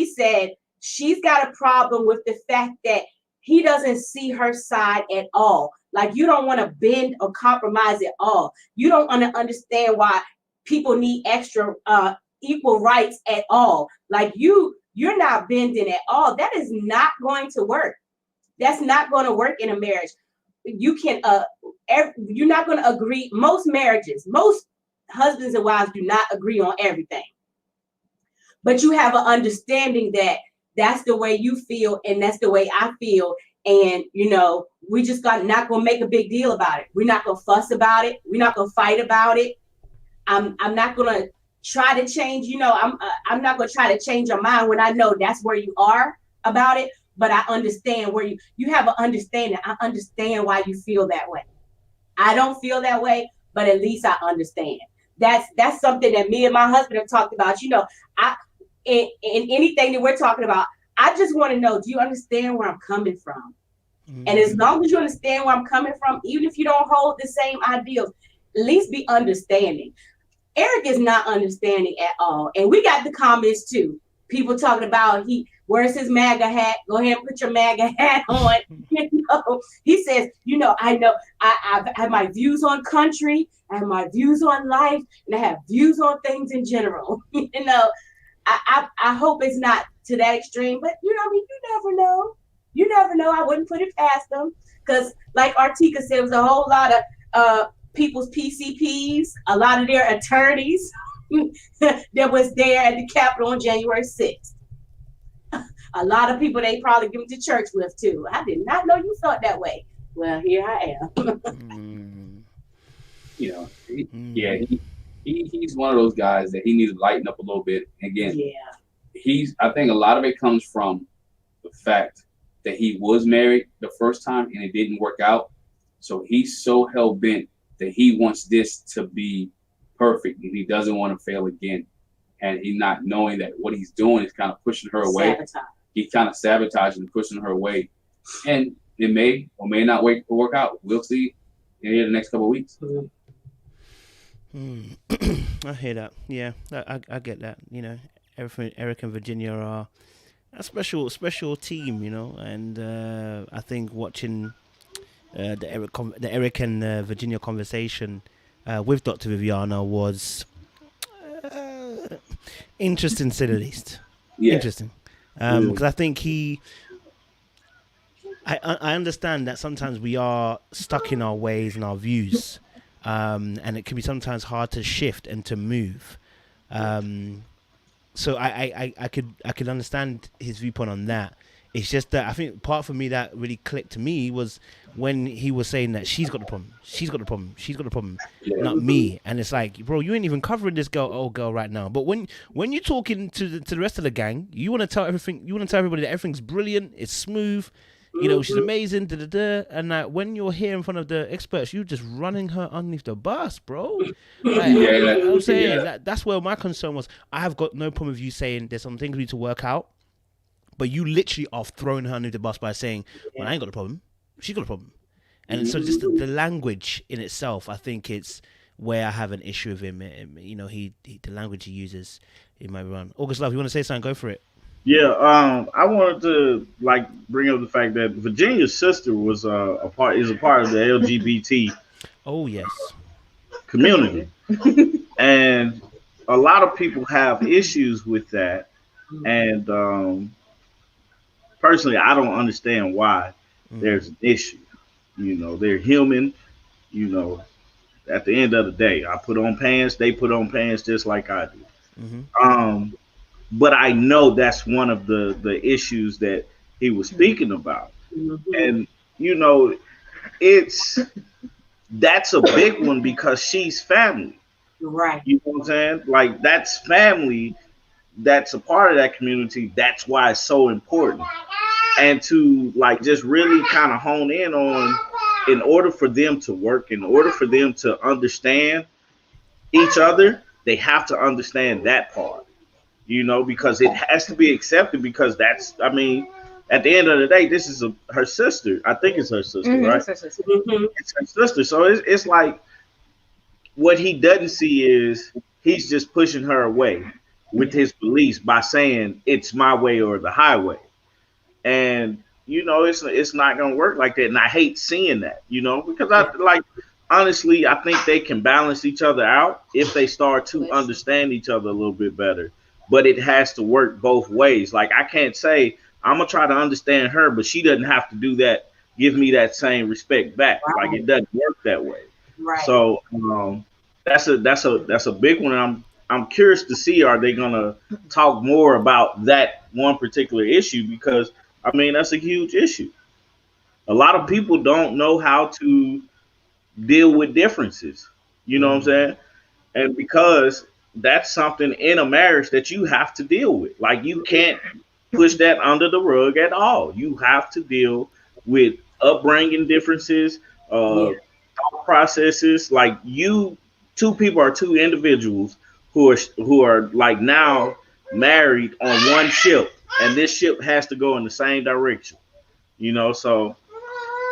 said she's got a problem with the fact that he doesn't see her side at all. Like, you don't want to bend or compromise at all. You don't want to understand why people need extra equal rights at all. Like, you're not bending at all. That is not going to work. That's not going to work in a marriage. You're not going to agree. Most marriages, most husbands and wives do not agree on everything. But you have an understanding that that's the way you feel and that's the way I feel. And, we just not going to make a big deal about it. We're not going to fuss about it. We're not going to fight about it. I'm not going to try to change, I'm not going to try to change your mind when I know that's where you are about it. But I understand where you have an understanding. I understand why you feel that way. I don't feel that way, but at least I understand. That's something that me and my husband have talked about. In anything that we're talking about, I just want to know, do you understand where I'm coming from? Mm-hmm. And as long as you understand where I'm coming from, even if you don't hold the same ideals, at least be understanding. Eric is not understanding at all. And we got the comments too. People talking about where's his MAGA hat? Go ahead and put your MAGA hat on. He says, I know I have my views on country, I have my views on life, and I have views on things in general. I hope it's not to that extreme, but you never know. You never know. I wouldn't put it past them because, like Artika said, it was a whole lot of people's PCPs, a lot of their attorneys that was there at the Capitol on January 6th. A lot of people they probably give to church with too. I did not know you thought that way. Well, here I am. He's one of those guys that he needs to lighten up a little bit. Again, I think a lot of it comes from the fact that he was married the first time and it didn't work out. So he's so hell bent that he wants this to be perfect and he doesn't want to fail again. And he's not knowing that what he's doing is kind of pushing her away. He's kind of sabotaging and pushing her away. And it may or may not work out. We'll see in the next couple of weeks. I hear that. Yeah, I get that. Eric and Virginia are a special team, and I think watching the Eric and Virginia conversation with Dr. Viviana was interesting, to say the least. Yeah. Interesting, because I think I understand that sometimes we are stuck in our ways and our views, and it can be sometimes hard to shift and to move. So I could understand his viewpoint on that. It's just that I think part for me that really clicked to me was when he was saying that she's got the problem, not me. And it's like, bro, you ain't even covering this old girl right now. But when you're talking to the rest of the gang, you want to tell everybody that everything's brilliant, it's smooth, you know, she's amazing, and that when you're here in front of the experts, you're just running her underneath the bus, bro. Like, I'm saying that's where my concern was. I have got no problem with you saying there's some things we need to work out. But you literally are throwing her under the bus by saying, well, I ain't got a problem. She's got a problem. And so just the language in itself, I think it's where I have an issue with him. You know, the language he uses in my run. August Love, you want to say something? Go for it. Yeah, I wanted to bring up the fact that Virginia's sister was a part of the LGBT Oh, yes. community. And a lot of people have issues with that. And personally, I don't understand why there's an issue. You know, they're human. You know, at the end of the day, I put on pants, they put on pants just like I do. But I know that's one of the issues that he was speaking about. And, you know, that's a big one because she's family. Right. You know what I'm saying? Like, that's family. That's a part of that community. That's why it's so important. And to just really kind of hone in on, in order for them to work, in order for them to understand each other, they have to understand that part, you know, because it has to be accepted, because at the end of the day, this is her sister. I think it's her sister, right? It's her sister. It's her sister. So it's like, what he doesn't see is he's just pushing her away with his beliefs by saying it's my way or the highway. And, you know, it's not going to work like that. And I hate seeing that, you know, because honestly, I think they can balance each other out if they start to understand each other a little bit better. But it has to work both ways. Like, I can't say I'm going to try to understand her, but she doesn't have to do that. Give me that same respect back. Right. Like, it doesn't work that way. Right. So that's a big one. I'm curious to see, are they going to talk more about that one particular issue? Because, I mean, that's a huge issue. A lot of people don't know how to deal with differences. You know what I'm saying? And because that's something in a marriage that you have to deal with. Like, you can't push that under the rug at all. You have to deal with upbringing differences, thought processes. Like, two people are two individuals who are like now married on one ship, and this ship has to go in the same direction, you know. So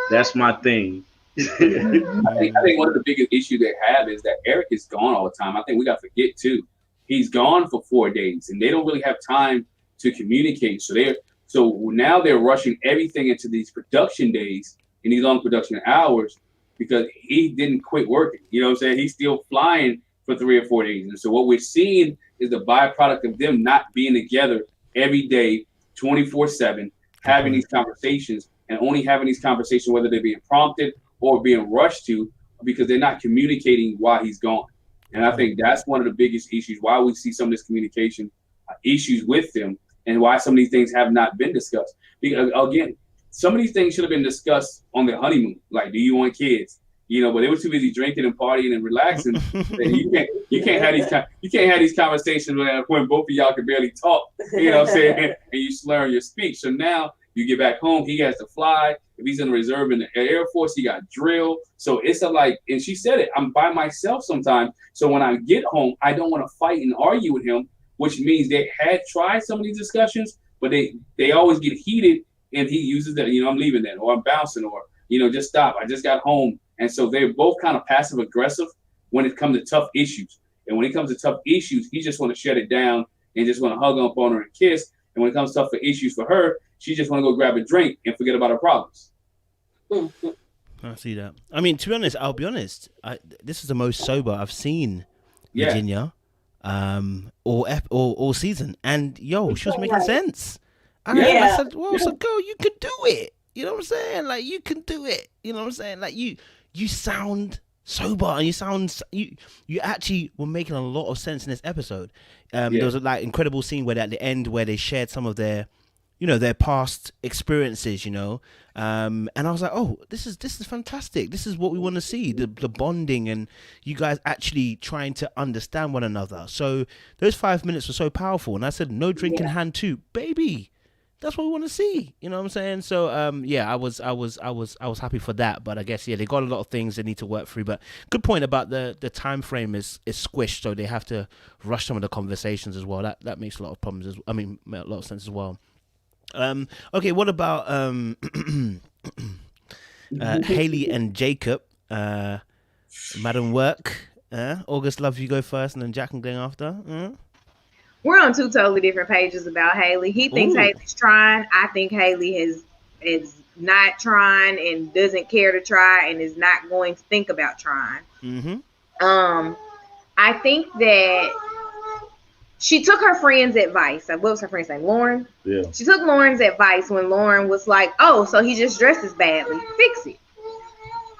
that's my thing. I think one of the biggest issues they have is that Eric is gone all the time. I think we got to forget too, he's gone for 4 days, and they don't really have time to communicate. So now they're rushing everything into these production days and these long production hours because he didn't quit working. You know what I'm saying? He's still flying for 3 or 4 days. And so what we're seeing is the byproduct of them not being together every day, 24/7, having these conversations, and only having these conversations, whether they're being prompted or being rushed to, because they're not communicating why he's gone. And I think that's one of the biggest issues, why we see some of this communication issues with them, and why some of these things have not been discussed. Because, again, some of these things should have been discussed on their honeymoon. Like, do you want kids? You know, but they were too busy drinking and partying and relaxing. You can't have these conversations when both of y'all can barely talk. You know what I'm saying? And you slur your speech. So now you get back home, he has to fly. If he's in the reserve in the Air Force, he got drilled. So it's and she said it, I'm by myself sometimes. So when I get home, I don't want to fight and argue with him, which means they had tried some of these discussions, but they always get heated, and he uses that, you know, I'm leaving then, or I'm bouncing, or, you know, just stop. I just got home. And so they're both kind of passive aggressive when it comes to tough issues. And when it comes to tough issues, he just want to shut it down and just want to hug up on her and kiss. And when it comes to tough issues for her, she just want to go grab a drink and forget about her problems. I see that. I mean, to be honest, I'll be honest. This is the most sober I've seen Virginia all season. And, she was making sense. I said, so girl, you can do it. You know what I'm saying? Like, you can do it. You know what I'm saying? Like, you sound sober, and you actually were making a lot of sense in this episode. There was a incredible scene where at the end where they shared some of their their past experiences, and I was like, oh, this is fantastic. This is what we want to see, the bonding and you guys actually trying to understand one another. So those 5 minutes were so powerful, and I said, no drink in hand too, baby. That's what we want to see. You know what I'm saying? So I was happy for that. But I guess they got a lot of things they need to work through. But good point about the time frame is squished, so they have to rush some of the conversations as well. That makes a lot of problems. A lot of sense as well. Okay, what about Haley and Jacob? Madam Work. August, love, you go first, and then Jack and Glenn after. We're on two totally different pages about Haley. He thinks Haley's trying. I think Haley is not trying and doesn't care to try and is not going to think about trying. Mm-hmm. I think that she took her friend's advice. What was her friend's name? Lauren? Yeah. She took Lauren's advice when Lauren was like, oh, so he just dresses badly. Fix it.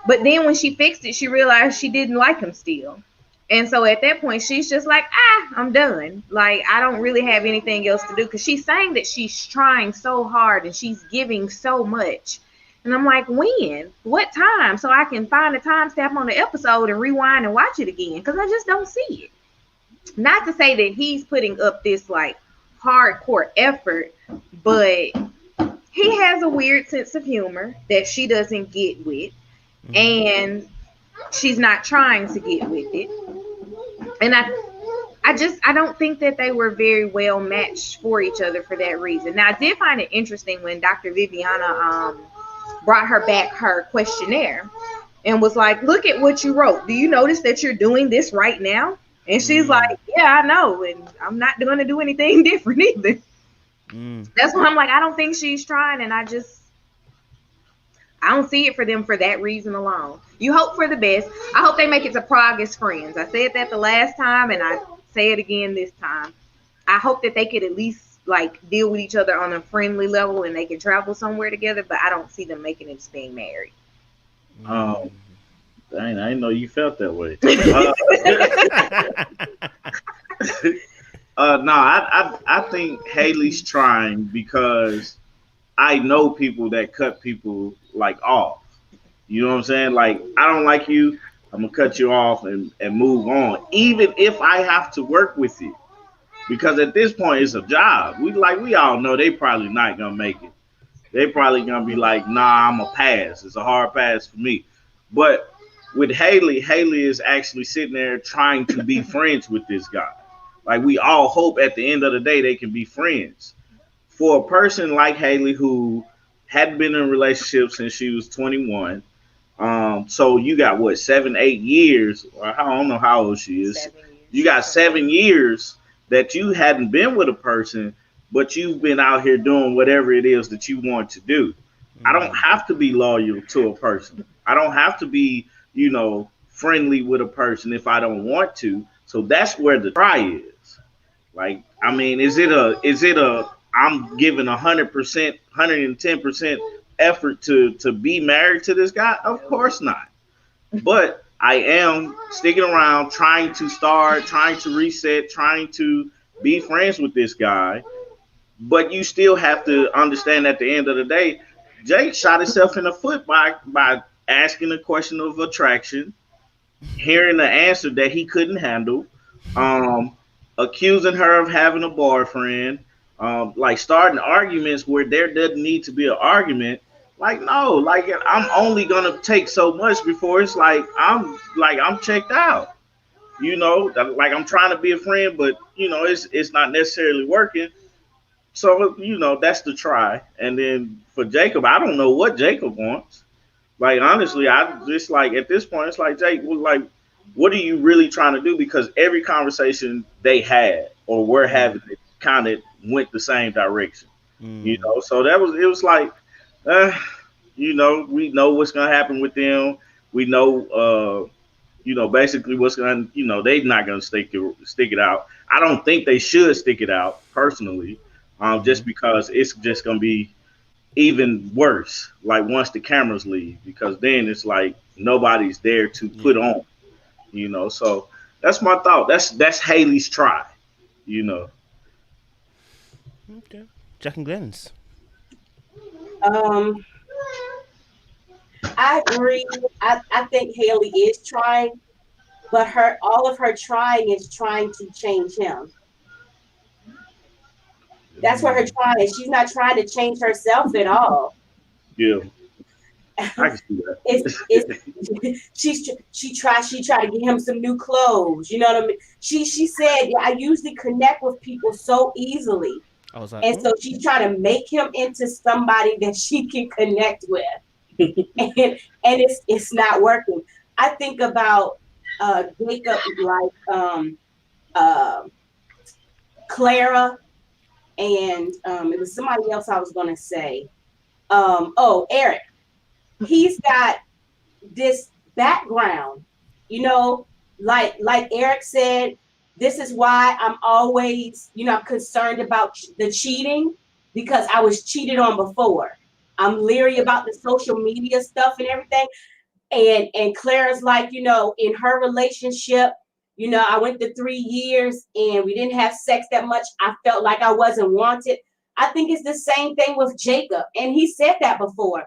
But then when she fixed it, she realized she didn't like him still. And so at that point, she's just like, I'm done. Like, I don't really have anything else to do. Because she's saying that she's trying so hard and she's giving so much. And I'm like, when? What time? So I can find a timestamp on the episode and rewind and watch it again. Because I just don't see it. Not to say that he's putting up this, like, hardcore effort. But he has a weird sense of humor that she doesn't get with. And she's not trying to get with it. And I don't think that they were very well matched for each other for that reason. Now, I did find it interesting when Dr. Viviana brought her back her questionnaire and was like, look at what you wrote. Do you notice that you're doing this right now? And she's like, yeah, I know. And I'm not going to do anything different either. That's why I'm like, I don't think she's trying. And I don't see it for them for that reason alone. You hope for the best. I hope they make it to Prague as friends. I said that the last time, and I say it again this time. I hope that they could at least like deal with each other on a friendly level and they can travel somewhere together. But I don't see them making it to being married. Dang, I didn't know you felt that way. No, I think Haley's trying because I know people that cut people like off. You know what I'm saying? Like, I don't like you, I'm gonna cut you off and move on, even if I have to work with you. Because at this point it's a job. We all know they probably not gonna make it. They probably gonna be like, nah, I'm a pass. It's a hard pass for me. But with Haley is actually sitting there trying to be friends with this guy. Like, we all hope at the end of the day they can be friends. For a person like Haley who hadn't been in a relationship since she was 21, so you got what, 7-8 years, or I don't know how old she is. You got 7 years that you hadn't been with a person, but you've been out here doing whatever it is that you want to do. I don't have to be loyal to a person. I don't have to be, friendly with a person if I don't want to. So that's where the try is. Like, I mean, is it a I'm giving 100%, 110% effort to be married to this guy? Of course not. But I am sticking around, trying to start, trying to reset, trying to be friends with this guy. But you still have to understand at the end of the day, Jake shot himself in the foot by asking a question of attraction, hearing the answer that he couldn't handle, accusing her of having a boyfriend, like starting arguments where there doesn't need to be an argument. Like, no, like, I'm only gonna take so much before it's like I'm checked out. Like, I'm trying to be a friend, but it's not necessarily working. So that's the try. And then for Jacob, I don't know what Jacob wants. Like, honestly, I just like at this point, it's like, Jake, like, what are you really trying to do? Because every conversation they had or were having, it kind of went the same direction. So it was like, we know what's gonna happen with them. We know, basically what's gonna, they're not gonna stick it out. I don't think they should stick it out personally, just because it's just gonna be even worse. Like, once the cameras leave, because then it's like nobody's there to put on. So that's my thought. That's Haley's try. Okay, Jack and Glenn's. I agree. I think Haley is trying, but all of her trying is trying to change him. That's what her trying is. She's not trying to change herself at all. Yeah. I can see that. She tried to get him some new clothes. You know what I mean? She said, yeah, I usually connect with people so easily. I was like, and so she's trying to make him into somebody that she can connect with. and it's not working. I think about Jacob like Clara and it was somebody else I was gonna say. Eric. He's got this background, you know, like Eric said, this is why I'm always, concerned about the cheating, because I was cheated on before. I'm leery about the social media stuff and everything. And Claire's like, in her relationship, I went to 3 years and we didn't have sex that much. I felt like I wasn't wanted. I think it's the same thing with Jacob. And he said that before.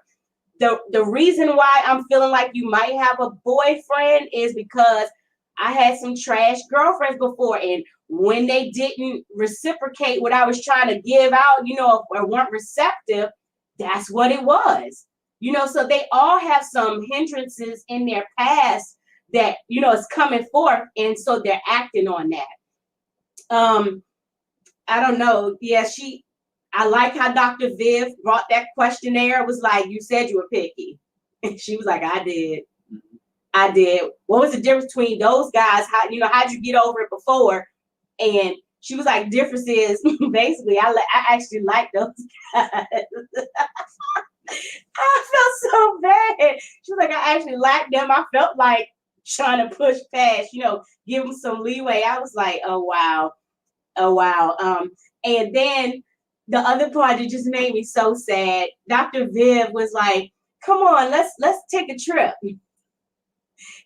The reason why I'm feeling like you might have a boyfriend is because I had some trash girlfriends before, and when they didn't reciprocate what I was trying to give out, or weren't receptive, that's what it was. So they all have some hindrances in their past that, is coming forth, and so they're acting on that. I don't know. Yeah, I like how Dr. Viv brought that questionnaire. It was like, you said you were picky. And she was like, I did. I did. What was the difference between those guys? How'd you get over it before? And she was like, difference is basically, I actually like those guys. I felt so bad. She was like, I actually liked them. I felt like trying to push past, give them some leeway. I was like, oh, wow. And then the other part that just made me so sad, Dr. Viv was like, come on, let's take a trip.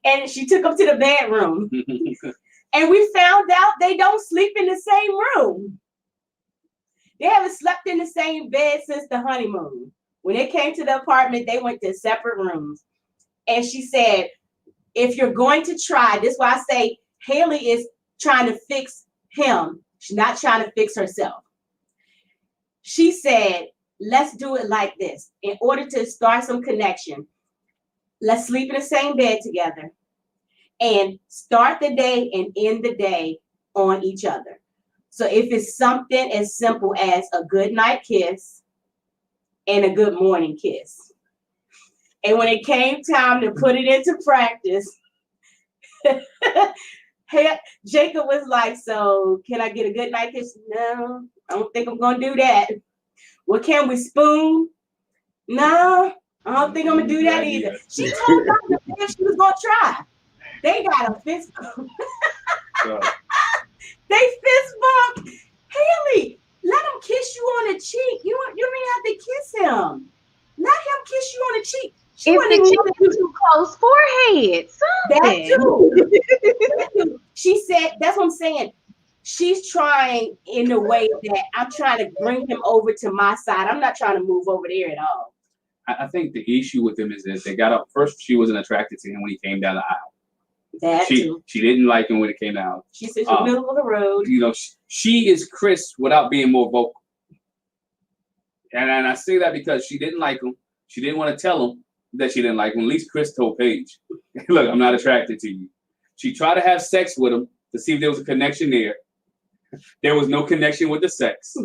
And she took them to the bedroom. And we found out they don't sleep in the same room. They haven't slept in the same bed since the honeymoon. When they came to the apartment, they went to separate rooms. And she said, if you're going to try, this is why I say Haley is trying to fix him. She's not trying to fix herself. She said, let's do it like this. In order to start some connection, let's sleep in the same bed together and start the day and end the day on each other. So if it's something as simple as a good night kiss and a good morning kiss. And when it came time to put it into practice, Jacob was like, so can I get a good night kiss? No, I don't think I'm going to do that. Well, can we spoon? No, I don't think I'm going to do that either. She told Dr. Viv she was going to try. They got a fist bump. They fist bump. Haley, let him kiss you on the cheek. You don't even have to kiss him. Let him kiss you on the cheek. If the cheek is too close, forehead. That too. She said, that's what I'm saying. She's trying in a way that I'm trying to bring him over to my side. I'm not trying to move over there at all. I think the issue with him is that they got up first. She wasn't attracted to him when he came down the aisle. She didn't like him when it came down. She said she's middle of the road. She is Chris without being more vocal. And I say that because she didn't like him. She didn't want to tell him that she didn't like him. At least Chris told Paige, look, I'm not attracted to you. She tried to have sex with him to see if there was a connection there. There was no connection with the sex.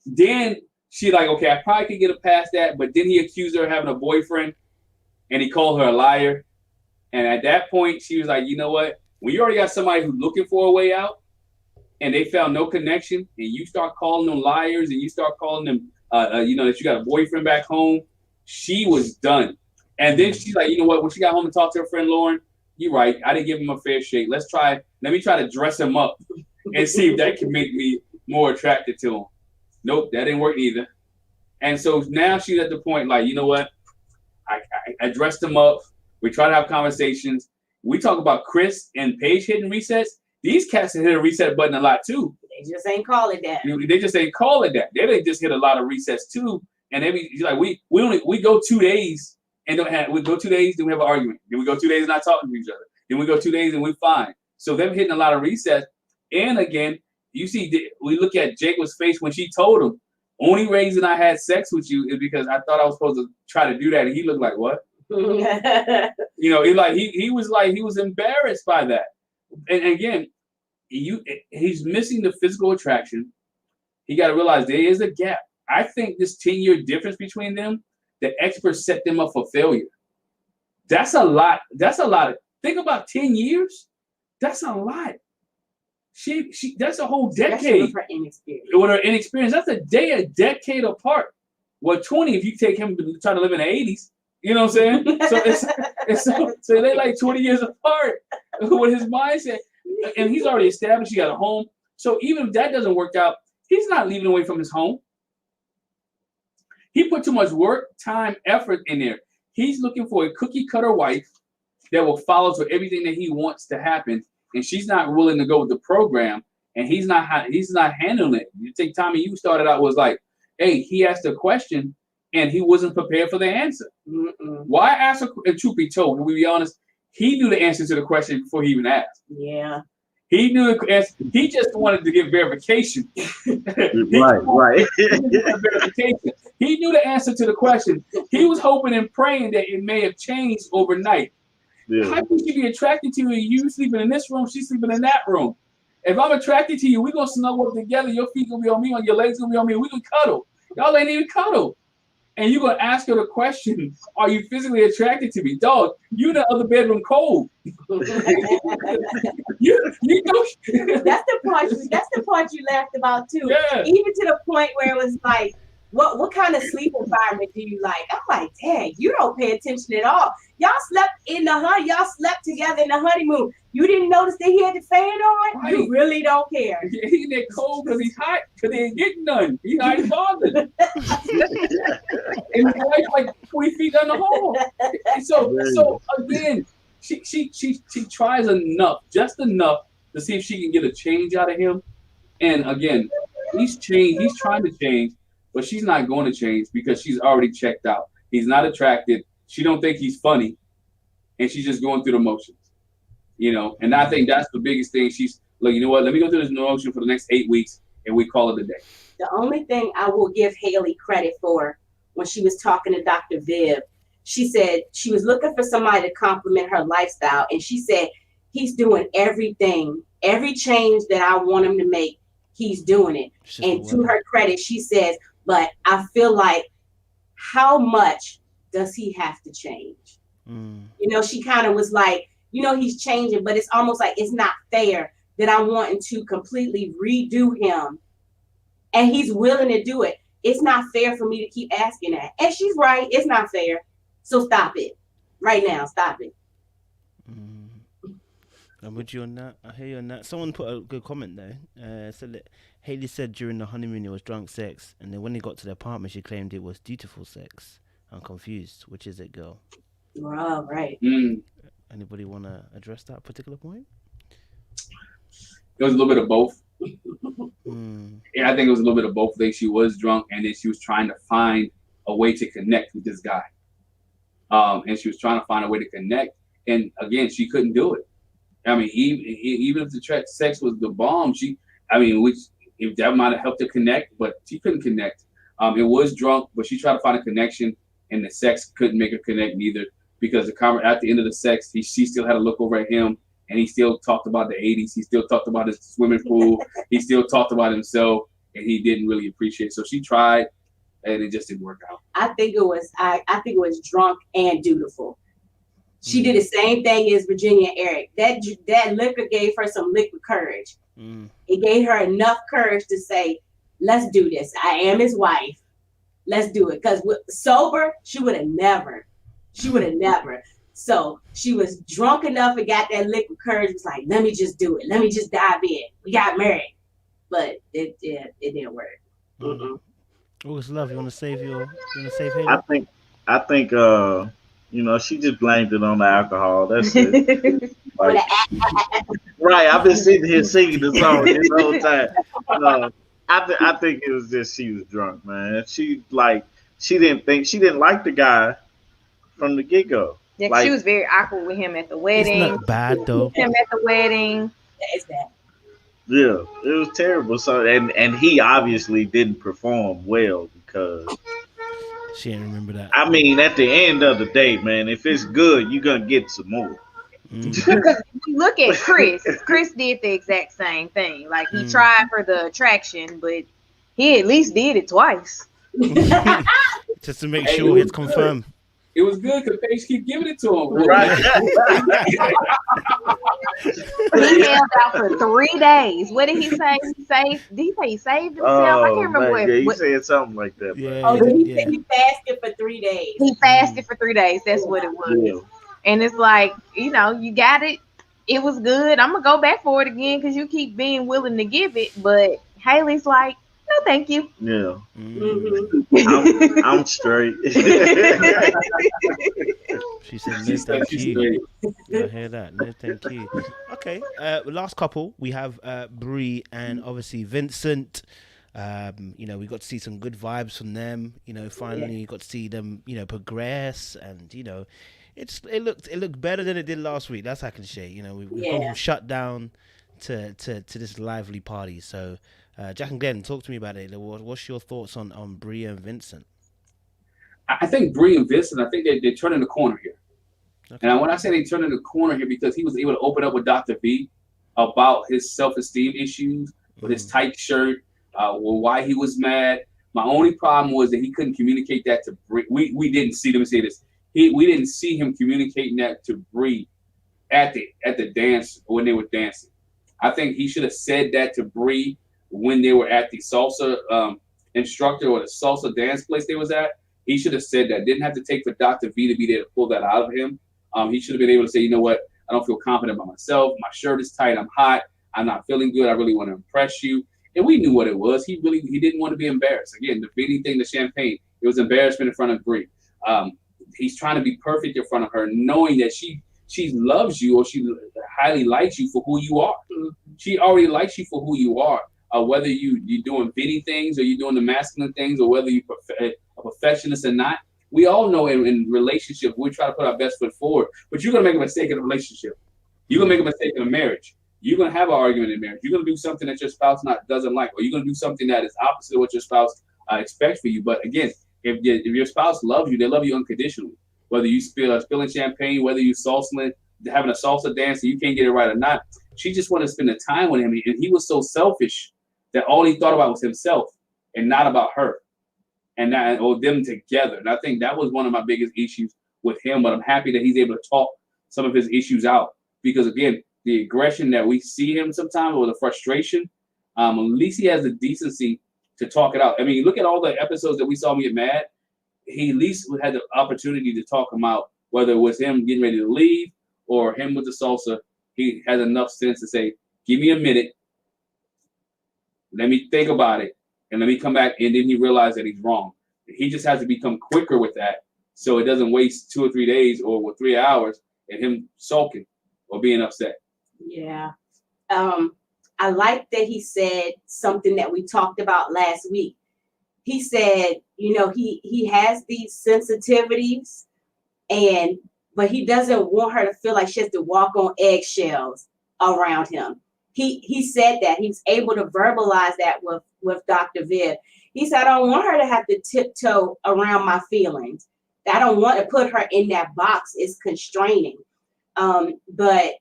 Then she like, okay, I probably could get it past that. But then he accused her of having a boyfriend and he called her a liar. And at that point, she was like, you know what? When you already got somebody who's looking for a way out and they found no connection and you start calling them liars and you start calling them, that you got a boyfriend back home, she was done. And then she's like, you know what? When she got home and talked to her friend Lauren, you're right. I didn't give him a fair shake. Let me try to dress him up and see if that can make me more attracted to him. Nope, that didn't work either. And so now she's at the point like, you know what? I dressed him up. We try to have conversations. We talk about Chris and Paige hitting resets. These cats have hit a reset button a lot too. They just ain't call it that. They just ain't call it that. They didn't just hit a lot of resets too. And he's like, we go 2 days and we go 2 days, then we have an argument. Then we go 2 days and not talking to each other. Then we go 2 days and we're fine. So them hitting a lot of resets. And again, you see, we look at Jacob's face when she told him, only reason I had sex with you is because I thought I was supposed to try to do that. And he looked like, what? You know, he was embarrassed by that. And again, he's missing the physical attraction. He got to realize there is a gap. I think this 10-year difference between them, the experts set them up for failure. That's a lot. Think about 10 years. That's a lot. She that's a whole decade. With her inexperience. With her inexperience, that's a decade apart. Well, 20 if you take him to try to live in the 80s. You know what I'm saying? So they're like 20 years apart with his mindset. And he's already established he got a home. So even if that doesn't work out, he's not leaving away from his home. He put too much work, time, effort in there. He's looking for a cookie cutter wife that will follow for everything that he wants to happen. And she's not willing to go with the program, and he's not handling it. You think Tommy, you started out was like, hey, he asked a question and he wasn't prepared for the answer. Mm-mm. Why ask and truth be told, we be honest, he knew the answer to the question before he even asked. Yeah. He knew the answer. He just wanted to get verification. Right. Verification. He knew the answer to the question. He was hoping and praying that it may have changed overnight. Yeah. How can she be attracted to you? You sleeping in this room, she's sleeping in that room. If I'm attracted to you, we're gonna snuggle up together. Your feet gonna be on me, your legs gonna be on me. We can cuddle. Y'all ain't even cuddle. And you're gonna ask her the question, are you physically attracted to me? Dog, you in the other bedroom cold. you know. That's the part you laughed about too. Yeah. Even to the point where it was like, what kind of sleep environment do you like? I'm like, dang, you don't pay attention at all. Y'all slept together in the honeymoon. You didn't notice that he had the fan on? Right. You really don't care. Yeah, he get cold because he's hot, because he ain't getting none. He's not bothered. And his wife's like 20 feet down the hall. And so again, she tries just enough to see if she can get a change out of him. And again, he's trying to change, but she's not going to change because she's already checked out. He's not attracted. She don't think he's funny, and she's just going through the motions, you know. And I think that's the biggest thing. She's like, you know what? Let me go through this motion for the next 8 weeks, and we call it a day. The only thing I will give Haley credit for when she was talking to Dr. Viv, she said she was looking for somebody to compliment her lifestyle, and she said he's doing everything, every change that I want him to make, he's doing it. And to her credit, she says, but I feel like, how much does he have to change? You know, she kind of was like, you know, he's changing, but it's almost like it's not fair that I'm wanting to completely redo him and he's willing to do it. It's not fair for me to keep asking that. And she's right. It's not fair. So stop it right now. Stop it. I'm with you on that. I hear you on that. Someone put a good comment there. Said that Haley said during the honeymoon it was drunk sex, and then when they got to the apartment, she claimed it was dutiful sex. I'm confused. Which is it, girl? Oh, right. Anybody want to address that particular point? It was a little bit of both. Yeah, I think it was a little bit of both. I think she was drunk, and then she was trying to find a way to connect with this guy. And she was trying to find a way to connect, and again, she couldn't do it. I mean, even if the sex was the bomb, if that might have helped her connect, but she couldn't connect. It was drunk, but she tried to find a connection, and the sex couldn't make her connect neither, because at the end of the sex, she still had to look over at him, and he still talked about the 80s. He still talked about his swimming pool. He still talked about himself, and he didn't really appreciate it. So she tried, and it just didn't work out. I think it was drunk and dutiful. She did the same thing as Virginia and Eric. That liquor gave her some liquid courage. It gave her enough courage to say, let's do this. I am his wife. Let's do it. Because sober, she would have never. So she was drunk enough and got that liquid courage. It was like, let me just do it. Let me just dive in. We got married. But it didn't work. August Love, you want to save Haley? I think she just blamed it on the alcohol. That's it. Like, right. I've been sitting here singing the song this whole time. I think it was just she was drunk, man. She she didn't like the guy from the get go. Yeah, Like, she was very awkward with him at the It's wedding. not bad though. Him at the wedding. It's bad. yeah, it was terrible. So and he obviously didn't perform well because She didn't remember that. I mean, at the end of the day, man, if it's good, you're gonna get some more. Because look at Chris. Chris did the exact same thing. Like he tried for the attraction, but he at least did it twice. Just to make sure it's confirmed. It was good because Paige keep giving it to him. Right. He held out for 3 days. What did he say? Did he say he saved himself? I can't remember man, yeah, he what. said something like that. Yeah. Oh, he Yeah. said he fasted for 3 days. He fasted for 3 days. That's what it was. Yeah. And it's like, you got it. It was good. I'm gonna go back for it again because you keep being willing to give it. But Haley's like, no, thank you. Yeah. Mhm. I'm straight. She said, no, thank you. I hear that. No, thank you. Okay. Last couple, we have Bree and obviously Vincent. We got to see some good vibes from them. Finally got to see them, progress, and it looked better than it did last week. That's how I can say. We've gone from shut down to this lively party. So, Jack and Glenn, talk to me about it. What's your thoughts on Bree and Vincent? I think Bree and Vincent, I think they're turning the corner here. Okay. And when I say they turning the corner here, because he was able to open up with Dr. V about his self-esteem issues, with his tight shirt, why he was mad. My only problem was that he couldn't communicate that to Bree. We didn't see them say this. We didn't see him communicating that to Bree at the dance when they were dancing. I think he should have said that to Bree when they were at the salsa instructor or the salsa dance place they was at. He should have said that. Didn't have to take for Dr. V to be there to pull that out of him. He should have been able to say, you know what? I don't feel confident about myself. My shirt is tight. I'm hot. I'm not feeling good. I really want to impress you. And we knew what it was. He didn't want to be embarrassed. Again, the beating thing, the champagne, it was embarrassment in front of Bree. He's trying to be perfect in front of her, knowing that she loves you or she highly likes you for who you are. She already likes you for who you are. Whether you're doing bitty things or you're doing the masculine things or whether you're a perfectionist or not, we all know in relationship, we try to put our best foot forward, but you're going to make a mistake in a relationship. You're going to make a mistake in a marriage. You're going to have an argument in marriage. You're going to do something that your spouse doesn't like, or you're going to do something that is opposite of what your spouse expects for you. But again, if your spouse loves you, they love you unconditionally. Whether you spilling champagne, whether you having a salsa dance and you can't get it right or not, she just wanted to spend the time with him. And he was so selfish that all he thought about was himself and not about her or them together. And I think that was one of my biggest issues with him. But I'm happy that he's able to talk some of his issues out because, again, the aggression that we see him sometimes or the frustration, at least he has the decency to talk it out. I mean, look at all the episodes that we saw him get mad. He at least had the opportunity to talk him out, whether it was him getting ready to leave or him with the salsa. He has enough sense to say, give me a minute. Let me think about it. And let me come back. And then he realized that he's wrong. He just has to become quicker with that so it doesn't waste 2 or 3 days or 3 hours and him sulking or being upset. Yeah. I like that he said something that we talked about last week. He said, he has these sensitivities but he doesn't want her to feel like she has to walk on eggshells around him. He said that. He was able to verbalize that with Dr. Viv. He said, I don't want her to have to tiptoe around my feelings. I don't want to put her in that box. It's constraining. But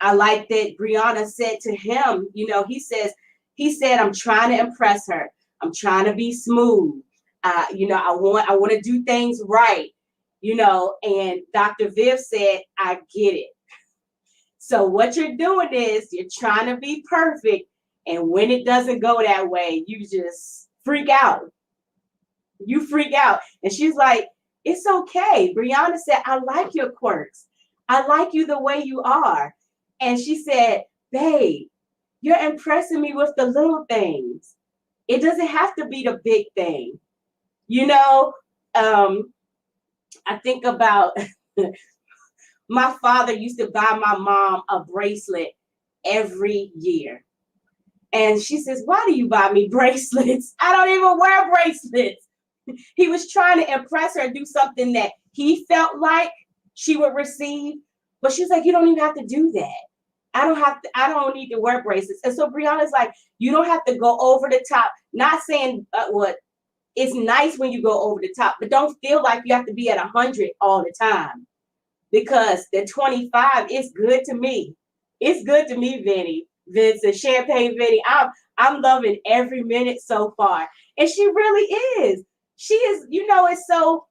I like that Brianna said to him, he said, I'm trying to impress her. I'm trying to be smooth. I want to do things right, and Dr. Viv said, I get it. So what you're doing is you're trying to be perfect. And when it doesn't go that way, you just freak out. You freak out. And she's like, it's okay. Brianna said, I like your quirks. I like you the way you are. And she said, babe, you're impressing me with the little things. It doesn't have to be the big thing. I think about my father used to buy my mom a bracelet every year. And she says, why do you buy me bracelets? I don't even wear bracelets. He was trying to impress her and do something that he felt like she would receive. But she's like, you don't even have to do that. I don't need to wear bracelets. And so Brianna's like, you don't have to go over the top. Not saying what it's nice when you go over the top, but don't feel like you have to be at 100 all the time, because the 25 is good to me. It's good to me, Vincent, Champagne Vinny. I'm loving every minute so far. And she really is. She is, it's so,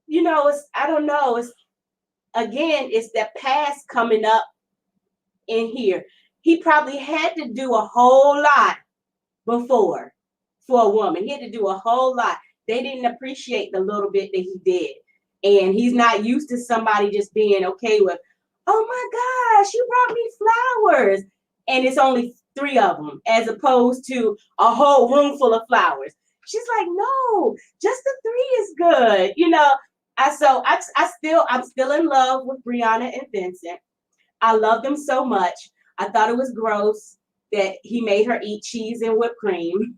it's, I don't know. It's, again, it's that past coming up in here. He probably had to do a whole lot before for a woman. He had to do a whole lot. They didn't appreciate the little bit that he did. And he's not used to somebody just being okay with, oh my gosh, you brought me flowers. And it's only 3 of them, as opposed to a whole room full of flowers. She's like, no, just the 3 is good. I'm still in love with Brianna and Vincent. I love them so much. I thought it was gross that he made her eat cheese and whipped cream.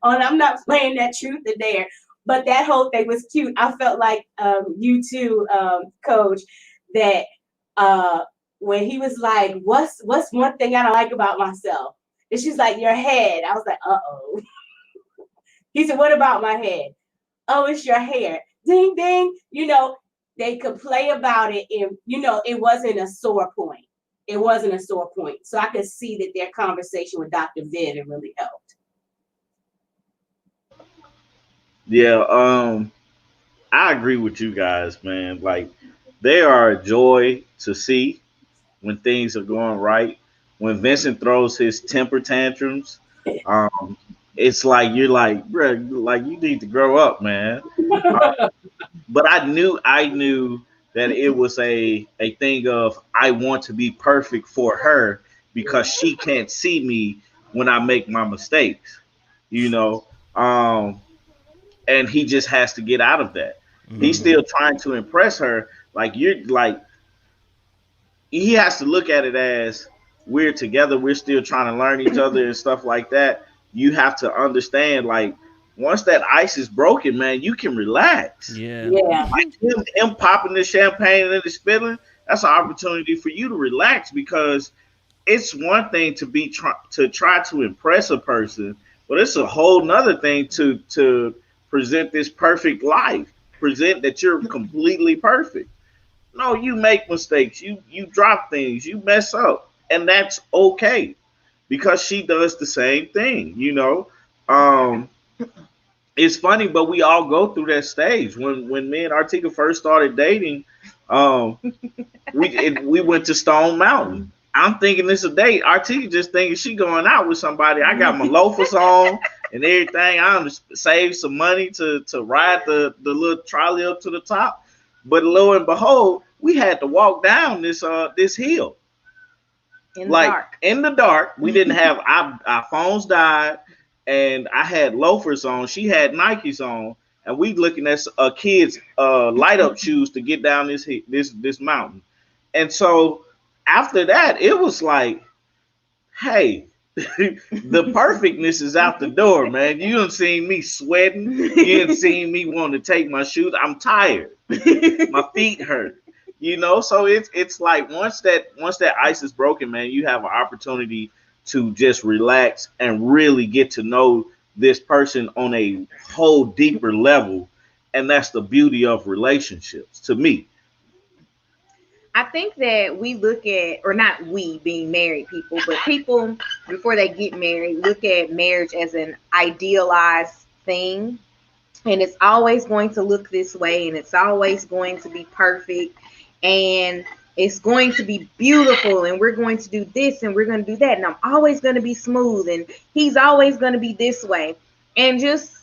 And I'm not playing that truth or dare, but that whole thing was cute. I felt like you too, Coach, that when he was like, what's one thing I don't like about myself? And she's like, your head. I was like, uh-oh. He said, what about my head? Oh, it's your hair. Ding, ding. They could play about it if, it wasn't a sore point. It wasn't a sore point. So I could see that their conversation with Dr. Vid really helped. Yeah, I agree with you guys, man. Like, they are a joy to see when things are going right. When Vincent throws his temper tantrums, it's like you're like, bro, like you need to grow up, man. But I knew that it was a thing of I want to be perfect for her because she can't see me when I make my mistakes, and he just has to get out of that. Mm-hmm. He's still trying to impress her. He has to look at it as we're together. We're still trying to learn each other and stuff like that. You have to understand, like, once that ice is broken, man, you can relax. Yeah. Like him popping the champagne and the spilling, that's an opportunity for you to relax, because it's one thing to try to impress a person, but it's a whole nother thing to present this perfect life, present that you're completely perfect. No, you make mistakes, you drop things, you mess up, and that's okay, because she does the same thing, It's funny, but we all go through that stage. When me and Artika first started dating, we went to Stone Mountain. I'm thinking it's a date. Artika just thinking she going out with somebody. I got my loafers on and everything. I'm saved some money to ride the little trolley up to the top. But lo and behold, we had to walk down this hill. In the dark. We didn't have our phones died. And I had loafers on. She had Nikes on, and we looking at a kid's light up shoes to get down this mountain. And so after that, it was like, hey, the perfectness is out the door, man. You done seen me sweating. You done seen me want to take my shoes. I'm tired. My feet hurt. So it's like once that ice is broken, man, you have an opportunity to just relax and really get to know this person on a whole deeper level. And that's the beauty of relationships to me. I think that we look at, or not we being married people, but people before they get married, look at marriage as an idealized thing. And it's always going to look this way, and it's always going to be perfect. And it's going to be beautiful, and we're going to do this, and we're going to do that, and I'm always going to be smooth, and he's always going to be this way. And it's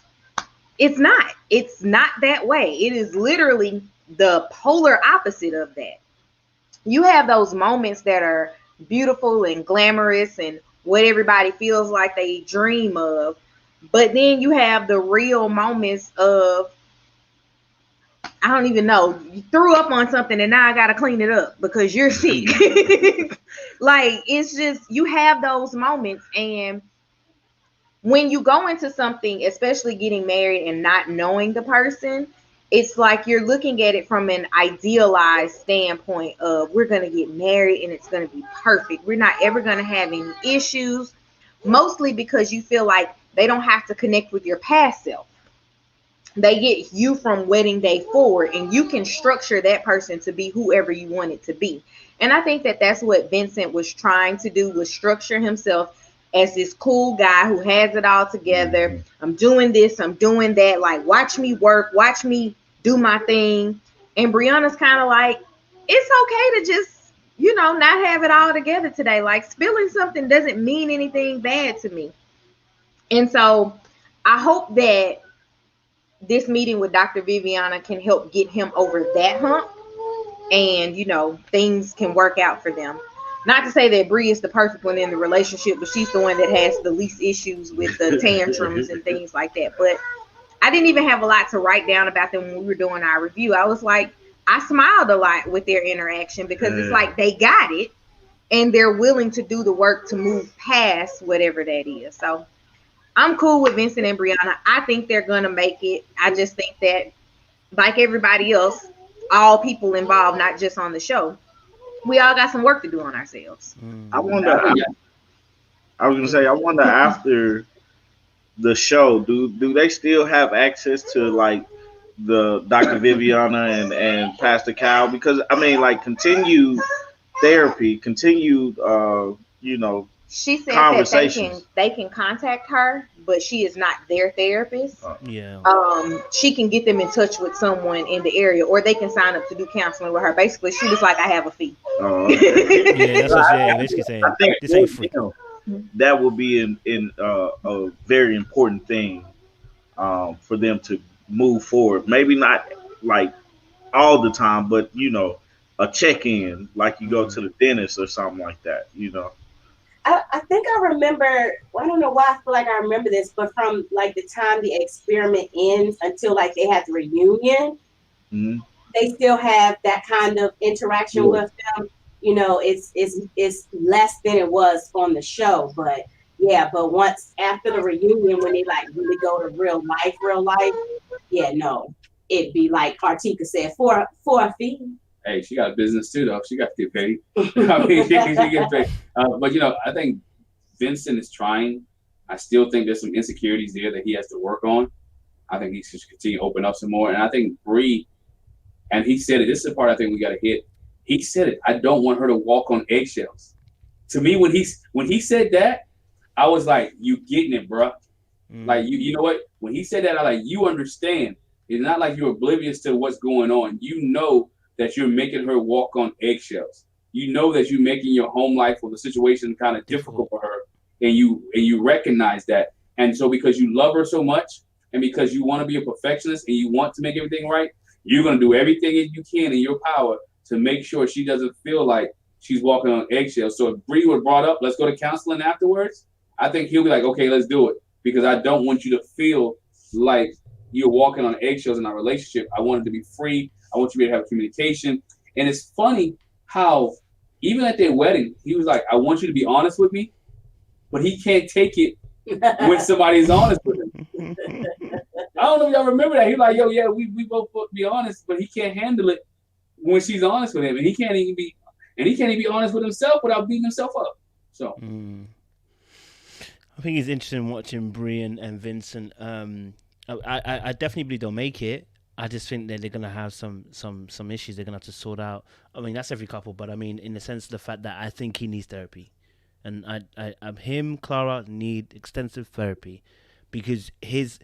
not that way. It is literally the polar opposite of that. You have those moments that are beautiful and glamorous and what everybody feels like they dream of, but then you have the real moments of, I don't even know, you threw up on something and now I got to clean it up because you're sick. Like, it's just, you have those moments, and when you go into something, especially getting married and not knowing the person, it's like you're looking at it from an idealized standpoint of we're going to get married and it's going to be perfect. We're not ever going to have any issues, mostly because you feel like they don't have to connect with your past self. They get you from wedding day forward, and you can structure that person to be whoever you want it to be. And I think that that's what Vincent was trying to do, was structure himself as this cool guy who has it all together. I'm doing this, I'm doing that. Like, watch me work, watch me do my thing. And Brianna's kind of like, it's okay to just, not have it all together today. Like, spilling something doesn't mean anything bad to me. And so I hope that this meeting with Dr. Viviana can help get him over that hump, and things can work out for them. Not to say that Bree is the perfect one in the relationship, but she's the one that has the least issues with the tantrums and things like that. But I didn't even have a lot to write down about them when we were doing our review. I was like, I smiled a lot with their interaction, because it's like they got it and they're willing to do the work to move past whatever that is. So I'm cool with Vincent and Brianna. I think they're going to make it. I just think that, like everybody else, all people involved, not just on the show, we all got some work to do on ourselves. I wonder after the show, do they still have access to like the Dr. Viviana and Pastor Cal? Because I mean, like, continued therapy, continued she said that they can contact her, but she is not their therapist. Yeah. She can get them in touch with someone in the area, or they can sign up to do counseling with her. Basically, she was like, I have a fee. Okay. Yeah, that's what she's basically saying. I think this ain't free. That would be a very important thing for them to move forward. Maybe not like all the time, but a check-in, like you go to the dentist or something like that. I think I remember, well, I don't know why I feel like I remember this, but from like the time the experiment ends until like they had the reunion, they still have that kind of interaction with them. It's less than it was on the show, but once after the reunion, when they like really go to real life, it'd be like Artika said, for a fee. Hey, she got a business too, though. She got to get paid. I mean, she get paid. But I think Vincent is trying. I still think there's some insecurities there that he has to work on. I think he should continue to open up some more. And I think Bree, and he said it. This is the part I think we got to hit. He said it. I don't want her to walk on eggshells. To me, when he said that, I was like, "You getting it, bro?" Like you know what? When he said that, I like, you understand. It's not like you're oblivious to what's going on. You know that you're making her walk on eggshells. You know that you're making your home life or the situation kind of difficult for her, and you recognize that. And so because you love her so much, and because you want to be a perfectionist and you want to make everything right, you're going to do everything you can in your power to make sure she doesn't feel like she's walking on eggshells. So if Bree was brought up, let's go to counseling afterwards, I think he'll be like, okay, let's do it. Because I don't want you to feel like you're walking on eggshells in our relationship. I want it to be free. I want you to be able to have communication. And it's funny how even at their wedding, he was like, I want you to be honest with me, but he can't take it when somebody's honest with him. I don't know if y'all remember that. He's like, yo, yeah, we both be honest, but he can't handle it when she's honest with him. And he can't even be honest with himself without beating himself up. So I think it's interesting watching Bree and Vincent. I definitely believe they'll make it. I just think that they're gonna have some issues they're gonna have to sort out. I mean, that's every couple, but I mean, in the sense of the fact that I think he needs therapy, and Clara need extensive therapy, because his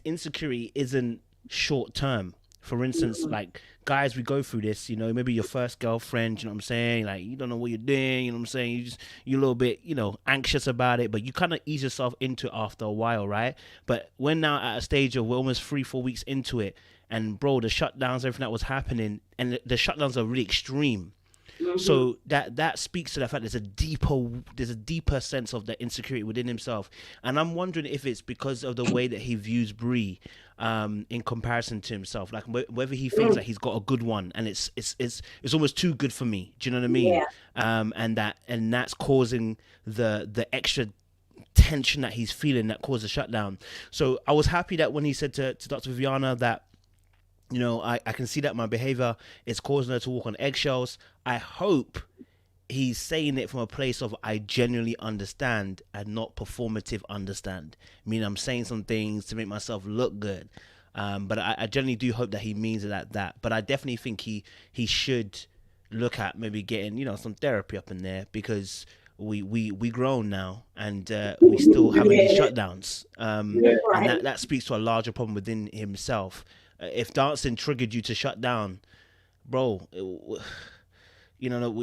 insecurity isn't short term. For instance, like, guys, we go through this, maybe your first girlfriend, you know what I'm saying? Like, you don't know what you're doing, you know what I'm saying? You're a little bit, anxious about it, but you kind of ease yourself into it after a while, right? But we're now at a stage of we're almost 3-4 weeks into it, and bro, the shutdowns, everything that was happening, and the shutdowns are really extreme. So that speaks to the fact there's a deeper sense of the insecurity within himself, and I'm wondering if it's because of the way that he views Bree in comparison to himself, like whether he thinks that he's got a good one and it's almost too good for me. Do you know what I mean? Yeah. And that's causing the extra tension that he's feeling that caused the shutdown. So I was happy that when he said to Dr. Viviana that, you know, I can see that my behavior is causing her to walk on eggshells. I hope he's saying it from a place of I genuinely understand and not performative understand. I mean, I'm saying some things to make myself look good. But I generally do hope that he means it like that. But I definitely think he should look at maybe getting, you know, some therapy up in there, because we grown now, and we still having these shutdowns. And that speaks to a larger problem within himself. If dancing triggered you to shut down, bro, you know,